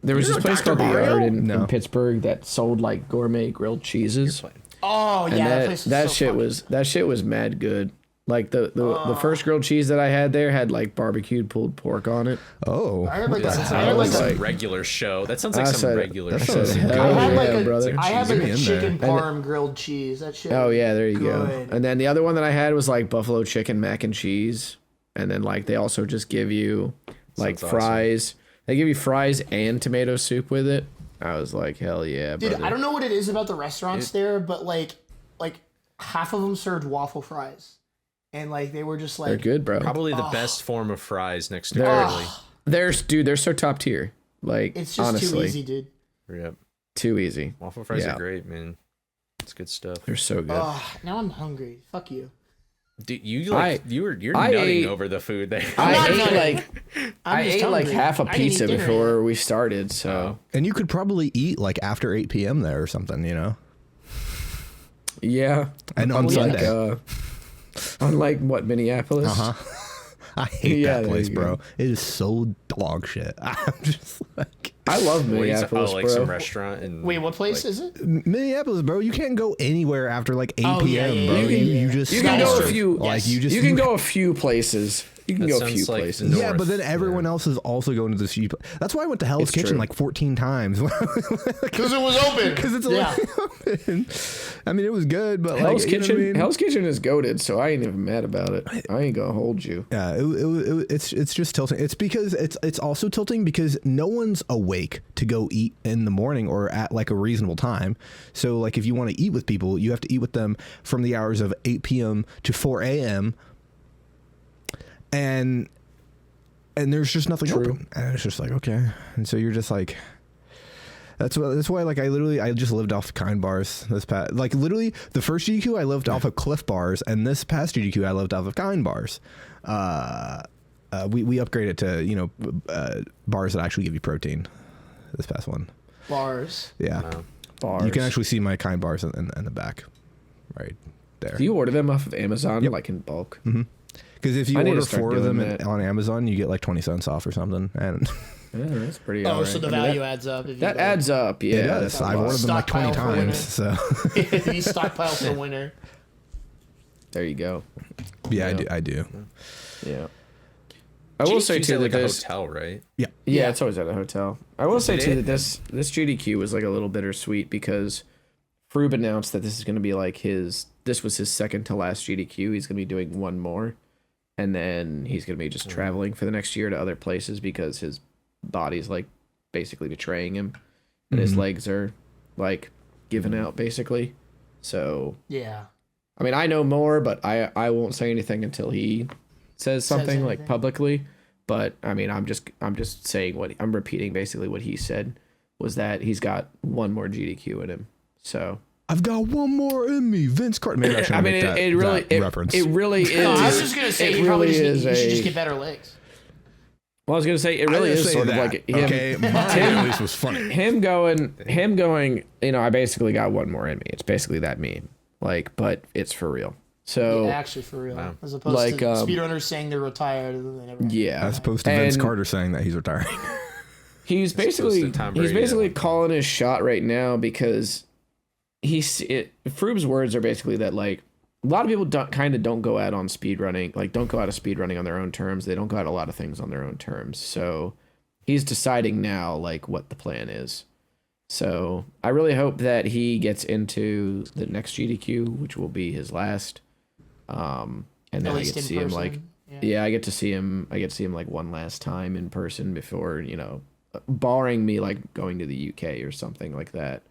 There was You this know place Dr. called the Mario? Yard in No. Pittsburgh that sold like gourmet grilled cheeses. Oh yeah, And that place is that so shit funny. that shit was mad good. Like the first grilled cheese that I had there had like barbecued pulled pork on it. Oh, I had like That a, sounds I had like like a, some regular show. That sounds like I some said- regular I show. said, I hell had like yeah, a, brother. I had like Cheese a in chicken there. parm grilled cheese. That shit. Oh was yeah, there you good. go. And then the other one that I had was like buffalo chicken mac and cheese. And then like they also just give you like Sounds awesome. fries. They give you fries and tomato soup with it. I was like, hell yeah, Dude, brother. I don't know what it is about the restaurants there, but like half of them served waffle fries, and like they were just like They're good, bro. Probably the best form of fries next to They're- curly. They're so top tier. Like It's just honestly, too easy, dude. Yep. too easy. Waffle fries Yeah. are great, man. It's good stuff. They're so good. Now I'm hungry. Fuck you. Dude, you're I nutting ate- over the food there. I not ate nutting. like I just ate like hungry. half a I didn't pizza eat dinner before we started. So and you could probably eat like after 8 p.m. there or something, you know. yeah, And on Unlike, Sunday, unlike what Minneapolis. I hate Yeah, that there place, you bro. go. It is so dog shit. I'm just like I love Minneapolis, like bro. some restaurant and Wait, what place like, is it? Minneapolis, bro. You can't go anywhere after like 8 Oh, yeah, p.m., yeah, bro. yeah, yeah. You just You can That go is a true. few. like Yes. you just You can go a few places. You can That go a few sounds like places. north. Yeah, but then everyone else is also going to the sheep. That's why I went to Hell's It's Kitchen true. like 14 times. Because it was open. Because it's yeah. open. I mean, it was good, but Hell's like, you know Kitchen. what I mean? Hell's Kitchen is goated, so I ain't even mad about it. I ain't gonna hold you. Yeah, it's just tilting. It's because it's also tilting because no one's awake to go eat in the morning or at like a reasonable time. So like if you want to eat with people, you have to eat with them from the hours of 8 p.m. to 4 a.m. And there's just nothing True. open. And it's just like, okay. And so you're just like, that's why like I just lived off Kind bars this past, like literally the first GDQ I lived off of Cliff bars, and this past GDQ I lived off of Kind bars. We upgraded to bars that actually give you protein. This past one, Bars. yeah, Bars. you can actually see my Kind bars in the back, right there. Do you order them off of Amazon, like in bulk? Because if you I need to order start 4 of doing them that. on Amazon, you get like 20 cents off or something, and Yeah, that's pretty. Oh, alright. so the I mean, value adds up. If you that go- adds up. Yeah, it does. I've ordered them like 20 Stockpile for times. So you stockpile for winter. There you go. yeah, Yeah. I do. Yeah. I will say GDQ's too at, that like a this. hotel, right? Yeah. Yeah, it's always at a hotel. I will say Did too it? that this GDQ was like a little bittersweet because Froob announced that this is going to be like this was his second to last GDQ. He's going to be doing one more, and then he's going to be just traveling for the next year to other places because his body's like basically betraying him, and his legs are like giving out basically. So Yeah. I mean, I know more, but I won't say anything until he says something like anything. publicly. But I mean, I'm just saying I'm repeating basically what he said was that he's got one more GDQ in him. So I've got one more in me, Vince Carter. Maybe I should I mean, make that, it really that reference. it really is. No, I was just gonna say it you probably really just need, is you should a. just get better legs. Well, I was gonna say it really is sort of like him. Okay, mine at least was funny. Him going. You know, I basically got one more in me. It's basically that meme. Like, but it's for real. So Yeah, actually, for real. Wow. As opposed Like, to speedrunners saying they're retired and then they never. yeah, As opposed to Vince And- Carter saying that he's retiring. He's basically Tom he's Brady, basically calling his shot right now because Froob's words are basically that like a lot of people don't go out on speedrunning, like don't go out of speedrunning on their own terms. They don't go out a lot of things on their own terms. So he's deciding now like what the plan is. So I really hope that he gets into the next GDQ, which will be his last. And At then I least get to in see him person. like I get to see him like one last time in person before, you know, barring me like going to the UK or something like that.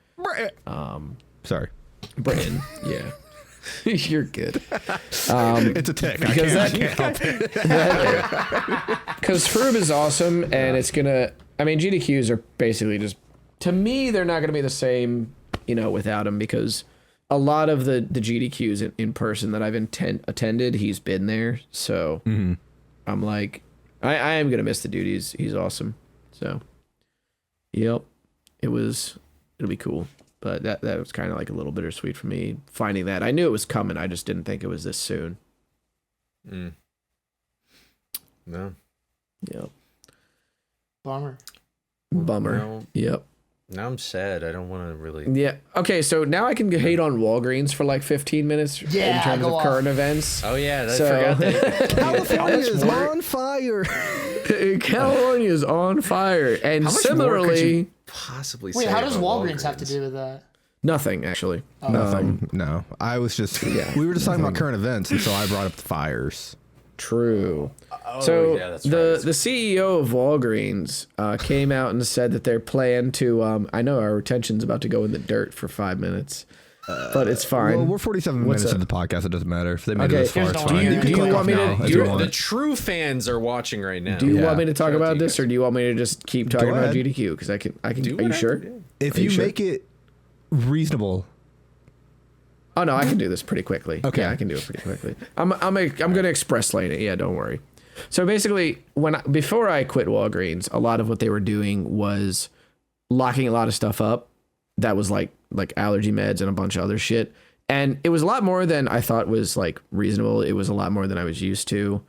Sorry. Britain, yeah. You're good. It's a tick. Because I can't help it. Because Froob is awesome, and it's gonna. I mean, GDQs are basically just. To me, they're not gonna be the same, you know, without him because a lot of the GDQs in person that I've attended, he's been there. So I'm like, I am gonna miss the dude. He's awesome. So, yep, it'll be cool. But that was kind of like a little bittersweet for me finding that. I knew it was coming. I just didn't think it was this soon. No. Yep. Bummer. No. Yep. Now I'm sad. I don't want to really. Yeah. Okay. So now I can hate on Walgreens for like 15 minutes in terms of current events. Oh yeah, I So- forgot that. California is on fire. California is on fire, and How much more could similarly, you possibly Wait, say how does about Walgreens have to do with that? nothing actually. Nothing. No, I was just. We were just talking about current events, and so I brought up the fires. True. Oh, So yeah, that's the right. CEO of Walgreens came out and said that their plan to I know our retention's about to go in the dirt for 5 minutes, but it's fine. Well, we're 47 What's minutes up? into the podcast. It doesn't matter if they made Okay, it this far. here's It's the fine. one. You can Do you click want off me to- now if do you you- want. The true fans are watching right now. Do you Yeah. want me to talk Shout out about to you this, guys. or do you want me to just keep talking about ahead. GDQ? Because I can. Do Are you whatever, sure? yeah. If Are you you sure? make it reasonable, Oh no, I can do this pretty quickly. Okay. Yeah, I can do it pretty quickly. I'm gonna express lane it. Yeah, don't worry. So basically, before I quit Walgreens, a lot of what they were doing was locking a lot of stuff up that was like allergy meds and a bunch of other shit. And it was a lot more than I thought was like reasonable. It was a lot more than I was used to.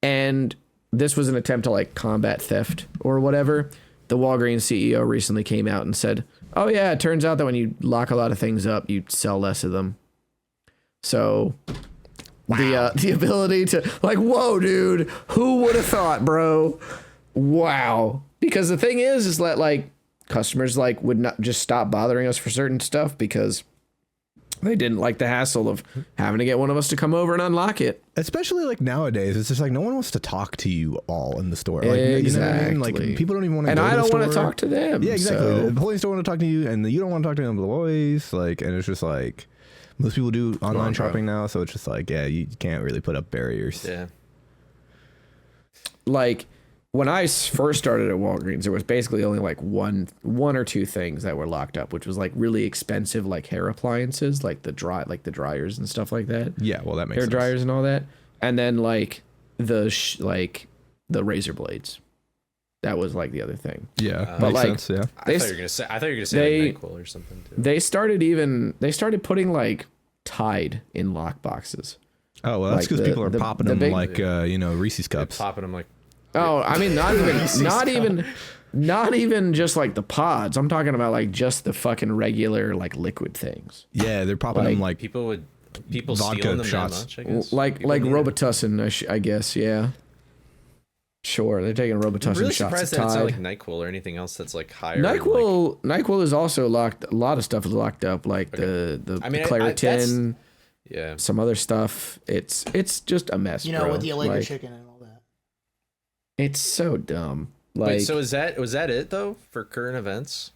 And this was an attempt to like combat theft or whatever. The Walgreens CEO recently came out and said, "Oh yeah, it turns out that when you lock a lot of things up, you sell less of them." So the ability to like, whoa, dude, who would have thought, bro? Wow. Because the thing is that like customers like would not just stop bothering us for certain stuff because they didn't like the hassle of having to get one of us to come over and unlock it. especially like nowadays, it's just like no one wants to talk to you all in the store. Like, you know what I mean? Like Exactly. people don't even want to. And go I to the don't want to store. talk to them. Yeah, exactly. So, The police don't want to talk to you, and you don't want to talk to them employees. Like, and it's just like most people do online shopping now, so it's just like, yeah, you can't really put up barriers. Yeah. like when I first started at Walgreens, there was basically only like one or two things that were locked up, which was like really expensive, like hair appliances, like the dryers and stuff like that. Yeah, well, that makes Hair sense. dryers and all that. And then like the razor blades. That was like the other thing. Yeah, But, makes like, sense. Yeah. I thought you were gonna say like NyQuil or something too. They started putting like Tide in lock boxes. Oh well, that's like because people are popping the them big- like Reese's cups. Popping them like. Oh, I mean, not even just like the pods. I'm talking about like just the fucking regular like liquid things. Yeah, they're popping them like People Vodka stealing them shots. that much, I guess. Like People need it. Robitussin, I guess. Yeah. Sure, they're taking Robitussin I'm really shots surprised of that it's Tide. not like NyQuil or anything else that's like higher. in, NyQuil is also locked. A lot of stuff is locked up, like the I mean, Claritin, yeah. some other stuff. It's just a mess. You know, bro. with the Allega Like, chicken and all that. It's so dumb. Like, Wait, so was that it though for current events?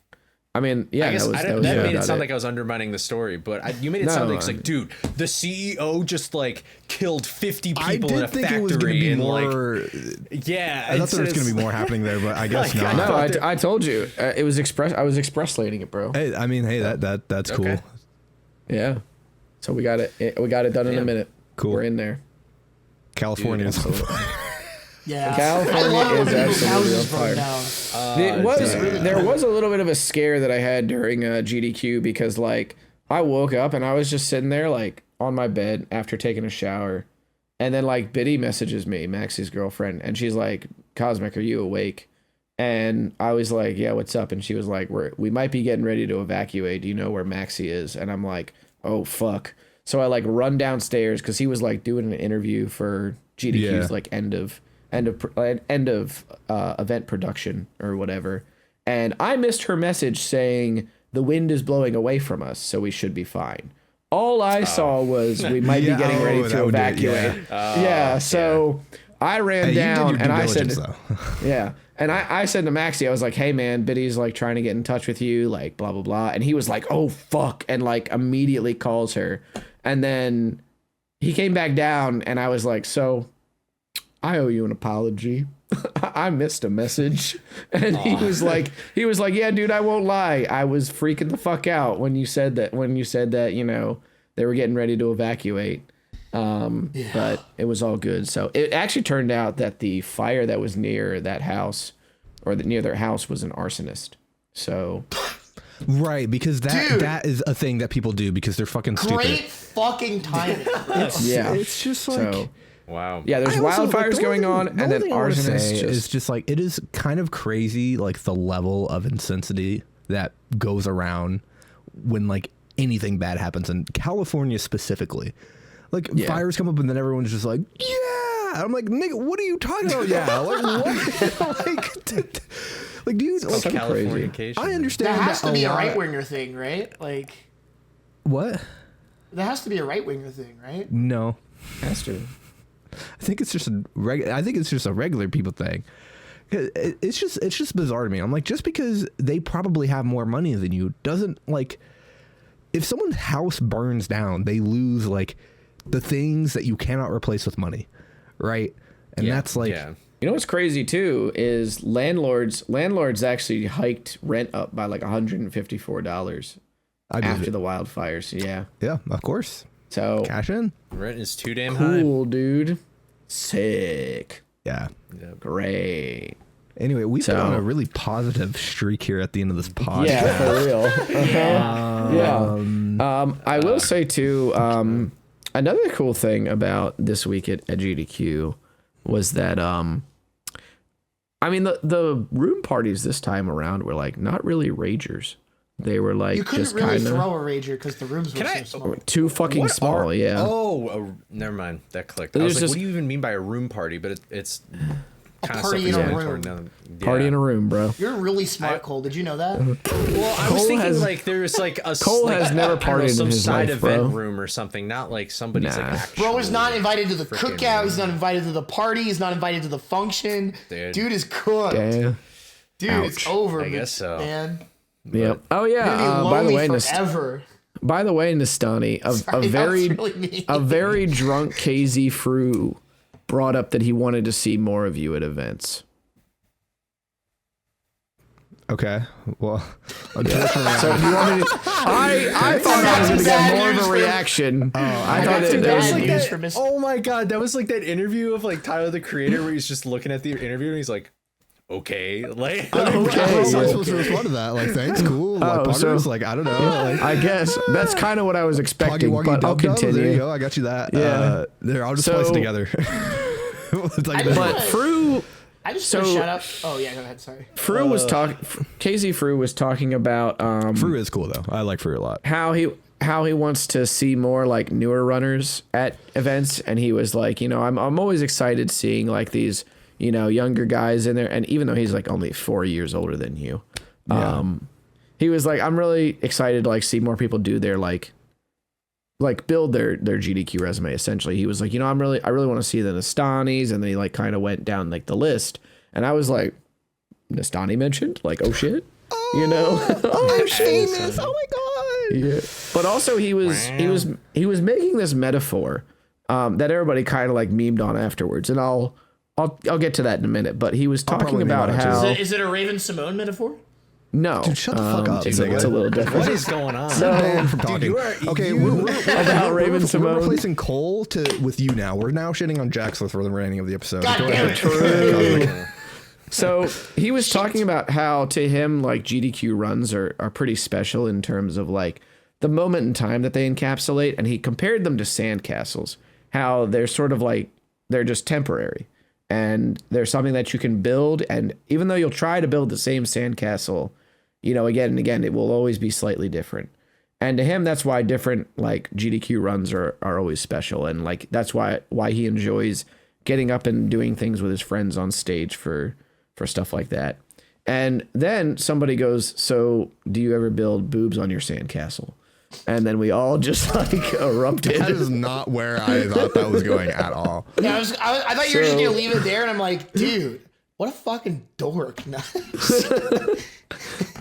I mean, yeah, I guess that that was made it about sound like I was undermining the story, but you made it No, sound like it's I like, dude, the CEO just like killed 50 people I in a did think factory it was going to be and more. like, yeah, I thought there was going to be more happening there, but I guess Like, not. No, I told you it was express. I was express laning it, bro. Hey, I mean, hey, that's cool. Okay. Yeah. So we got it. We got it done in a Damn. minute. Cool. We're in there. California is Yeah. California I love when is people's absolutely houses on burn fire. down. There was a little bit of a scare that I had during GDQ because like I woke up and I was just sitting there like on my bed after taking a shower, and then like Biddy messages me, Maxie's girlfriend, and she's like, "Cosmic, are you awake?" And I was like, "Yeah, what's up?" And she was like, "We might be getting ready to evacuate. Do you know where Maxie is?" And I'm like, "Oh fuck." So I like run downstairs because he was like doing an interview for GDQ's like end of event production or whatever, and I missed her message saying the wind is blowing away from us, so we should be fine. All I saw was we might be getting ready to evacuate. So I ran down and I said, yeah. And I said to Maxie, I was like, hey man, Biddy's like trying to get in touch with you, like blah, blah, blah. And he was like, oh fuck. And like immediately calls her. And then he came back down and I was like, so I owe you an apology. I missed a message. And he was like, yeah, dude, I won't lie. I was freaking the fuck out when you said that, you know, they were getting ready to evacuate. But it was all good. So it actually turned out that the fire that was near that house or near their house was an arsonist. So right, because that is a thing that people do because they're fucking stupid. Great fucking timing. It's just like, Oh, wow. yeah, there's wildfires going on, and then arsonists is just like, it is kind of crazy, like the level of insensitivity that goes around when like anything bad happens in California specifically. Like fires come up and then everyone's just like, yeah. I'm like, nigga, what are you talking about? Yeah, like what? like, dude, like Californication. I understand That has to be a lot- right winger thing, right? Like What? that has to be a right winger thing, right? No, has to. I think it's just a regular people thing. It's just bizarre to me. I'm like, just because they probably have more money than you doesn't, like, if someone's house burns down, they lose like the things that you cannot replace with money, right? And that's like, You know what's crazy too is landlords actually hiked rent up by like $154 after the wildfires. yeah, of course. So Cash in. Rent is too damn high. cool, dude. Sick. Yeah. Great. Anyway, we've been on a really positive streak here at the end of this podcast. Yeah, for real. I will say too, another cool thing about this week at AGDQ was that I mean the room parties this time around were like not really ragers. They were like You couldn't just really kind throw of a rager because the rooms were so small. too fucking small. Never mind. That clicked. I There's was like, just- what do you even mean by a room party? But it's kind of party in a room. Party in a room, bro. You're really smart, Cole. Did you know that? Well, I was thinking like there's like a Cole like, has never I don't know, partied in some his side life, event bro. room or something, not like somebody's like actual Bro is not invited to the freaking cookout. He's not invited to the party. He's not invited to the function. Dude is cooked. Yeah. Dude, it's over. I guess so. Man. Yep. Oh You're yeah. gonna be By the lonely way, forever. Nestani, Sorry, that was really mean. a very drunk KZ Froob brought up that he wanted to see more of you at events. Okay. Well, unfortunately, So if you want me to, I thought I was going to get more of a reaction. I thought That's that bad was news that, for Mr. oh my god, that was like that interview of like Tyler the Creator where he's just looking at the interview and he's like, okay, like how am I Okay. supposed to respond to that? Like, thanks, cool. Like, poggers, like, I don't know. Like, I guess that's kind of what I was expecting, Poggy but I'll Woggy Dub Dub, there you continue. go. I got you that. Yeah. There, I'll just So- place it together. It's like this. But Froob I just So- want to shout out. Oh, yeah, go ahead. Sorry. was talking. KZ Froob was talking about Fruit is cool though. I like Fruit a lot. how he wants to see more like newer runners at events, and he was like, you know, I'm always excited seeing like these, you know, younger guys in there, and even though he's like only 4 years older than you, he was like, I'm really excited to like see more people do their like build their GDQ resume. Essentially, he was like, you know, I really want to see the Nestanis, and they like kind of went down like the list, and I was like, Nestani mentioned, like, oh shit, you know, Oh, famous! Oh my god! yeah. But also he was making this metaphor that everybody kind of like memed on afterwards, and I'll get to that in a minute. But he was talking probably about meme on it, too. how Is it a Raven Simone metaphor? no, Dude, shut the fuck up, It's, nigga. it's a little what different. is going on? Banned from talking. you are- okay, you- About Raven we're Simone. replacing Cole with you now. We're now shitting on Jaxler for the remaining of the episode. God Go damn ahead. it. So he was talking about how to him like GDQ runs are pretty special in terms of like the moment in time that they encapsulate, and he compared them to sandcastles. How they're sort of like they're just temporary, and they're something that you can build, and even though you'll try to build the same sandcastle, you know, again and again, it will always be slightly different. And to him, that's why different like GDQ runs are always special, and like that's why he enjoys getting up and doing things with his friends on stage for stuff like that. And then somebody goes, so do you ever build boobs on your sandcastle? And then we all just like erupted. That is not where I thought that was going at all. Yeah, I thought you were just So- gonna leave it there, and I'm like, dude, what a fucking dork.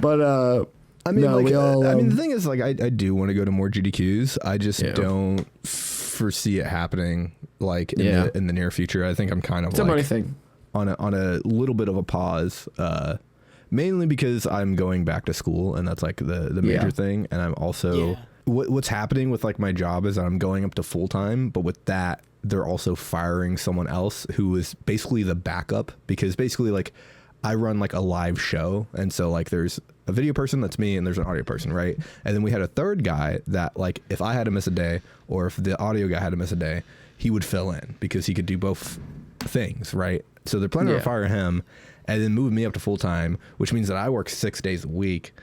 But I mean, no, like, we all, I mean, the thing is, like, I do want to go to more GDQs. I just don't foresee it happening like in, in the near future. I think I'm kind of it's a money thing. on a little bit of a pause, mainly because I'm going back to school, and that's like the major thing. And I'm also what's happening with like my job is that I'm going up to full time, but with that, they're also firing someone else who is basically the backup, because basically like I run like a live show, and so like there's a video person, that's me, and there's an audio person, right? And then we had a third guy that like if I had to miss a day, or if the audio guy had to miss a day, he would fill in because he could do both things, right? So they're planning to fire him and then move me up to full time, which means that I work 6 days a week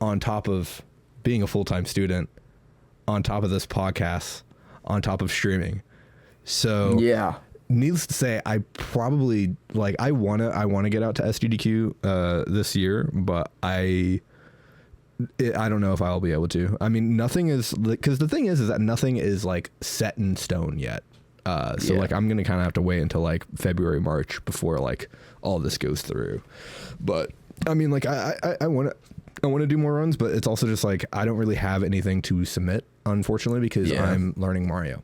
on top of being a full-time student, on top of this podcast, on top of streaming. So needless to say, I probably like I wanna get out to SGDQ this year, but I don't know if I'll be able to. I mean, nothing is, because the thing is that nothing is like set in stone yet. So like I'm gonna kind of have to wait until like February, March before like all this goes through. But I mean, like I want to do more runs, but it's also just like I don't really have anything to submit, unfortunately, because I'm learning Mario.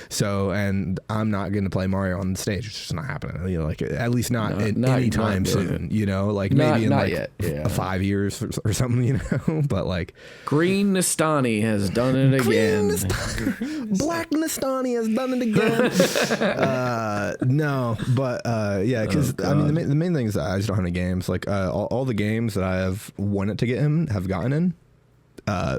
So, and I'm not going to play Mario on the stage. It's just not happening. You know, like at least not anytime soon. You know, like maybe in like 5 years or something. You know, but like Green Nestani has done it again. Black Nestani has done it again. No, but yeah, because I mean the main thing is that I just don't have any games. Like all the games that I have wanted to get in have gotten in,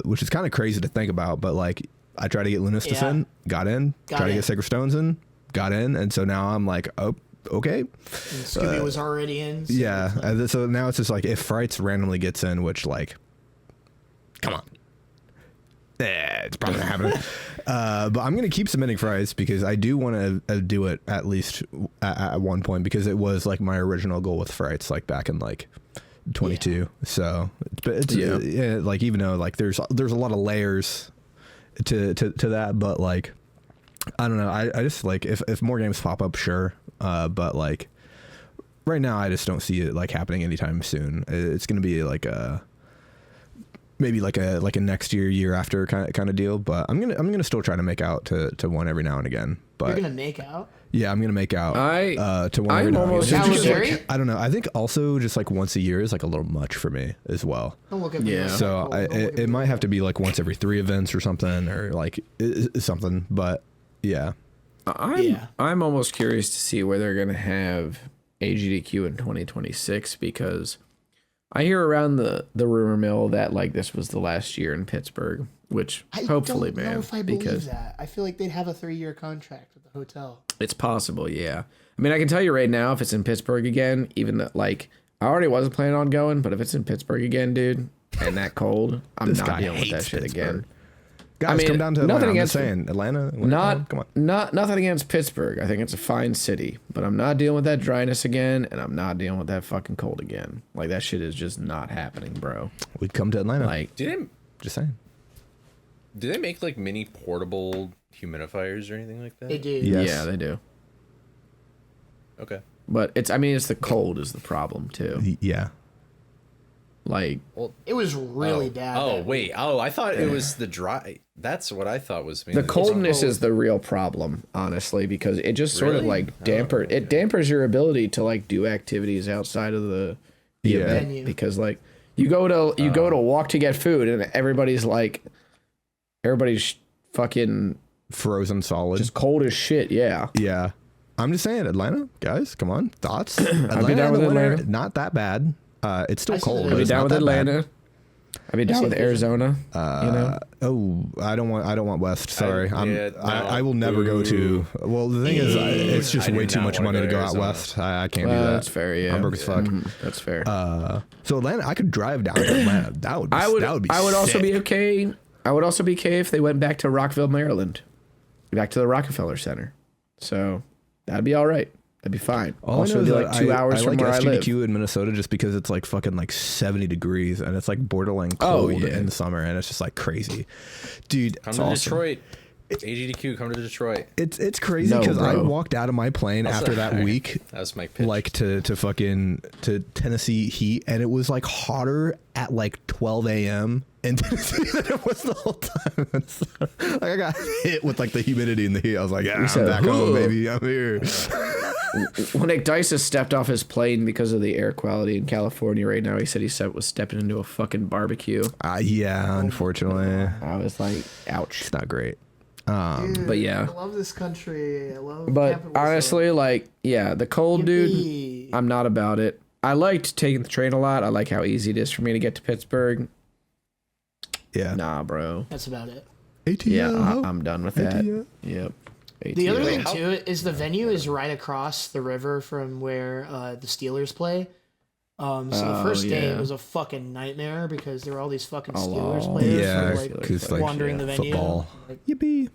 which is kind of crazy to think about. But like, I tried to get Lunistus in, got in. Tried to get Sacred Stones in, got in. And so now I'm like, oh, okay. And Scooby was already in. So yeah. So now it's just like, if Frights randomly gets in, which like, come on. It's probably not happening. But I'm going to keep submitting Frights because I do want to do it at least at one point, because it was like my original goal with Frights, like back in like 22. So it's like, even though like there's a lot of layers to that, but like I don't know, I just like if more games pop up, sure, but like right now I just don't see it like happening anytime soon. It's gonna be like maybe like a next year after kind of deal, but I'm gonna still try to make out to one every now and again. But you're gonna make out? Yeah, I'm gonna make out to one every now and again. I don't know, I think also just like once a year is like a little much for me as well. Don't look at me. So it might have to be like once every 3 events or something, or like something. But yeah, I'm almost curious to see where they're gonna have AGDQ in 2026, because I hear around the rumor mill that like this was the last year in Pittsburgh, which hopefully, I don't know if I believe that. I feel like they'd have a 3-year contract with the hotel. It's possible, yeah. I mean, I can tell you right now, if it's in Pittsburgh again, even that, like, I already wasn't planning on going, but if it's in Pittsburgh again, dude, and that cold, I'm not dealing with that shit again. Guys, I mean, come down to Atlanta. I'm just saying, Atlanta. Come on. Nothing against Pittsburgh. I think it's a fine city, but I'm not dealing with that dryness again, and I'm not dealing with that fucking cold again. Like, that shit is just not happening, bro. We'd come to Atlanta. Like, just saying. Do they make like mini portable humidifiers or anything like that? They do. Yes. Yeah, they do. Okay. But it's the cold is the problem too. Yeah. Like, well, it was really bad. Oh, wait. Oh, I thought it was the dry. That's what I thought was the coldness is the real problem, honestly, because it just sort of like it dampers your ability to like do activities outside of the event, venue. Because like you go to walk to get food and everybody's fucking frozen solid, just cold as shit. Yeah. I'm just saying, Atlanta, guys, come on, thoughts? I'd be down with Atlanta. Not that bad. It's still cold. I'd be down with Atlanta. I'd be down with Arizona. Oh, I don't want West. Sorry, I will never go to. Well, the thing is, it's just way too much money to go out West. I can't do that. That's fair. Yeah, I'm broke as fuck. That's fair. So Atlanta, I could drive down to Atlanta. That would be. I would also be okay. I would also be okay if they went back to Rockville, Maryland, back to the Rockefeller Center. So that'd be all right. That'd be fine. Also, it'd be like 2 hours from where I live. SGDQ in Minnesota just because it's like fucking like 70 degrees and it's like borderline cold in the summer and it's just like crazy, dude. Come to Detroit. AGDQ, come to Detroit. It's crazy because I walked out of my plane after that week. That was my pitch. Like to Tennessee heat, and it was like hotter at like 12 a.m. and didn't see that it was the whole time. And so, like, I got hit with like the humidity and the heat. I was like, yeah, I'm said, back home, "Ooh." baby. I'm here. When Nick Dice has stepped off his plane because of the air quality in California right now, he said was stepping into a fucking barbecue. Yeah, unfortunately, I was like, ouch. it's not great. Dude, but yeah. I love this country. I love. But capital honestly, like, yeah, the cold, dude, Yippee. I'm not about it. I liked taking the train a lot. I like how easy it is for me to get to Pittsburgh. Yeah. Nah, bro. That's about it. ATL. Yeah, I'm done with that. ATL. Yep. The other ATL. thing too is the venue is right across the river from where the Steelers play. So the first day yeah. it was a fucking nightmare because there were all these fucking Oh, Steelers lol. players Yeah, who were, like, because like wandering the venue. football. Like, Yippee.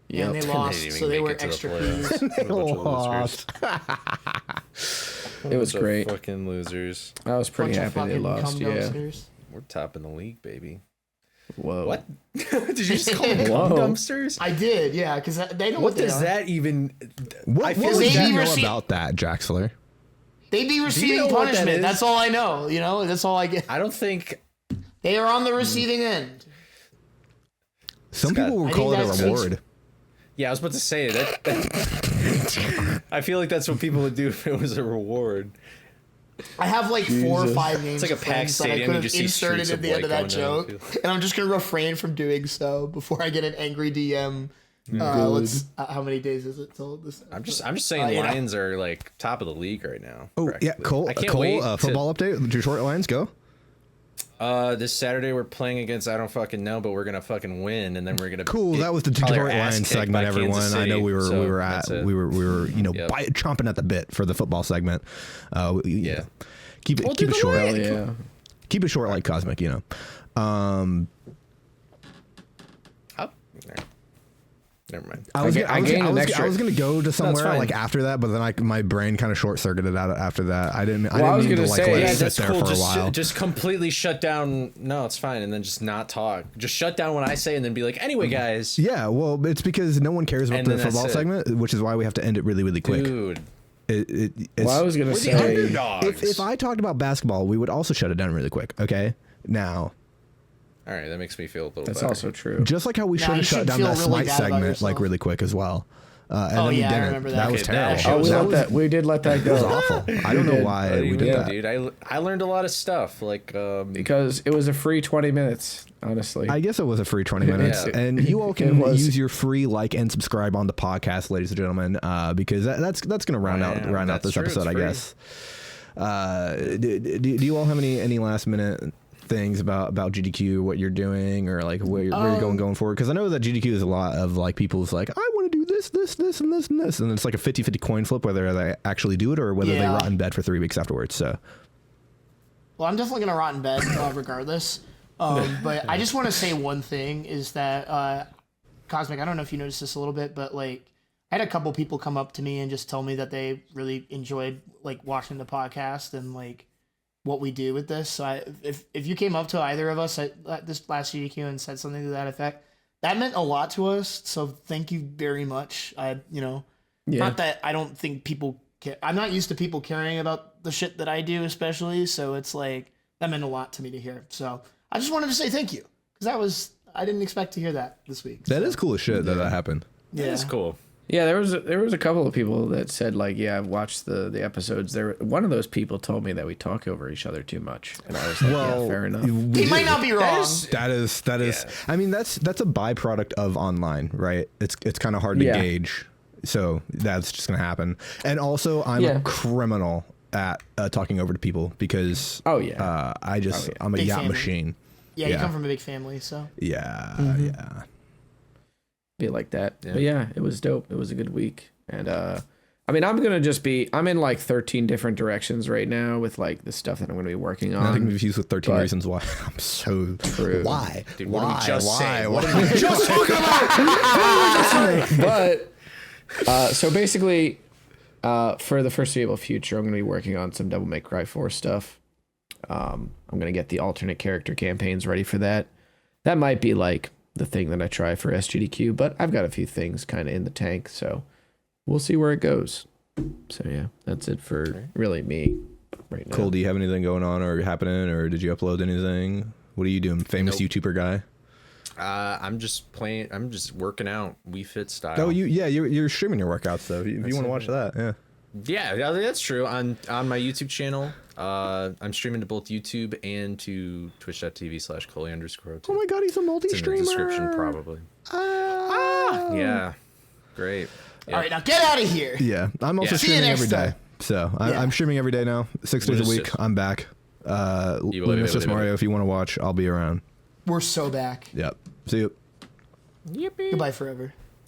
and they Yep. lost, didn't even so they make were it to the extra playoffs. peas. What a bunch of losers. It was Bunch of great. Fucking losers. I was pretty Bunch of happy they fucking lost. cum Yeah. dumpsters. We're top in the league, baby. Whoa. What? Did you just call them Whoa. cum dumpsters? I did, yeah, because they know What they does are. that even? What, I feel what like would they you know receive- about that, Jaxler? They'd be know receiving what that punishment. is? That's all I know. You know, that's all I get. I don't think. They are on the receiving end. Some Scott, people I would think call it a that's- reward. Yeah, I was about to say that. I feel like that's what people would do if it was a reward. I have like 4 or 5 names It's like a of friends packed that I stadium, could you have just see inserted streaks at of the end of white that going down the joke, field. and I'm just gonna refrain from doing so before I get an angry DM. Let's. How many days is it till this? I'm just saying, you know. Lions are like top of the league right now. Oh, yeah. practically. Cole, I can't wait. football update. Detroit Lions, go. This Saturday we're playing against I don't fucking know, but we're gonna fucking win, and then we're gonna. Cool. get That was the probably our Detroit ass Lions kicked by segment, everyone. Kansas I know City, we were so we were that's it. we were Yep. chomping at the bit for the football segment. Yeah. Keep it Well, keep do it the short. Hell yeah. Keep it short like Cosmic, you know. Oh, never mind. I was gained an extra- gonna go to somewhere fine. like after that, but then my brain kind of short circuited out after that. I didn't I was mean to gonna like say, let yeah, it sit That's there cool. for a while. Just completely shut down. No, it's fine, and then just not talk. Just shut down when I say, and then be like, anyway, guys. Yeah, well, it's because no one cares about And the then that's football it. segment, which is why we have to end it really, really quick. Dude, It's, Well, I was gonna we're the say. underdogs. if I talked about basketball, we would also shut it down really quick. Okay, now All right, that makes me feel a little That's better. also true. just like how we Nah, should you have shut should down feel that really Smite bad about segment yourself. like really quick as well. And Oh, then we yeah, I didn't. remember That that. was Okay, that terrible. shows Oh, we that let was- that. We did let that It was go awful. I don't know did. why But we did yeah, that. dude. I learned a lot of stuff. Like, because it was a free 20 minutes. Honestly, I guess it was a free 20 minutes, Yeah. and you all It can was. use your free like and subscribe on the podcast, ladies and gentlemen, because that's going to round out that's this true, episode, I it's guess. Do you all have any last minute things about GDQ, what you're doing, or like where you're going forward? Because I know that GDQ is a lot of like people's like, I want to do this, and this, and it's like a 50-50 coin flip whether they actually do it or whether they Yeah. rot in bed for 3 weeks afterwards. So Well, I'm definitely gonna rot in bed regardless. But I just want to say one thing is that Cosmic. I don't know if you noticed this a little bit, but like I had a couple people come up to me and just tell me that they really enjoyed like watching the podcast and like what we do with this. So if you came up to either of us at this last GDQ and said something to that effect, that meant a lot to us. So thank you very much. Not that I don't think people care. I'm not used to people caring about the shit that I do, especially. So it's like that meant a lot to me to hear. So I just wanted to say thank you because I didn't expect to hear that this week. that so, is cool as shit that happened. Yeah, it's cool. yeah, there was a couple of people that said like, yeah, I've watched the episodes. One of those people told me that we talk over each other too much, and I was like, yeah, fair enough. He might not be wrong. That is. Yeah. I mean, that's a byproduct of online, right? It's kind of hard to Yeah. gauge, so that's just gonna happen. And also, I'm Yeah. a criminal at talking over to people because Oh, yeah. I'm a Big yacht family. machine. Yeah, you come from a big family, so Yeah, yeah. Be like that. Yeah. But yeah, it was dope. It was a good week. And I mean, I'm in like 13 different directions right now with like the stuff that I'm going to be working I think on. we've used with 13 but- reasons why I'm so True. why Dude, what did we just why say? why What did we just talking about? But so basically, for the foreseeable future, I'm going to be working on some Devil May Cry 4 stuff. I'm going to get the alternate character campaigns ready for that. That might be like the thing that I try for SGDQ, but I've got a few things kind of in the tank, so we'll see where it goes. So yeah, that's it for really me right now. Cole, do you have anything going on or happening, or did you upload anything? What are you doing? Famous Nope. YouTuber guy? I'm just playing. I'm just working out Wii Fit style. Oh, you're streaming your workouts though. If you want to watch that, yeah. Yeah, that's true. On my YouTube channel, I'm streaming to both YouTube and to twitch.tv/Coley_02. Oh my God, he's a It's in the multi-streamer. description, probably. Yeah, great. Yeah. All right, now get out of here. Yeah, I'm also Yeah. See you streaming next every day. time. So Yeah. I'm streaming every day now, 6 days a week. Lunasis. I'm back. Lunasis Mario, if you want to watch, I'll be around. We're so back. Yep. See you. Goodbye forever.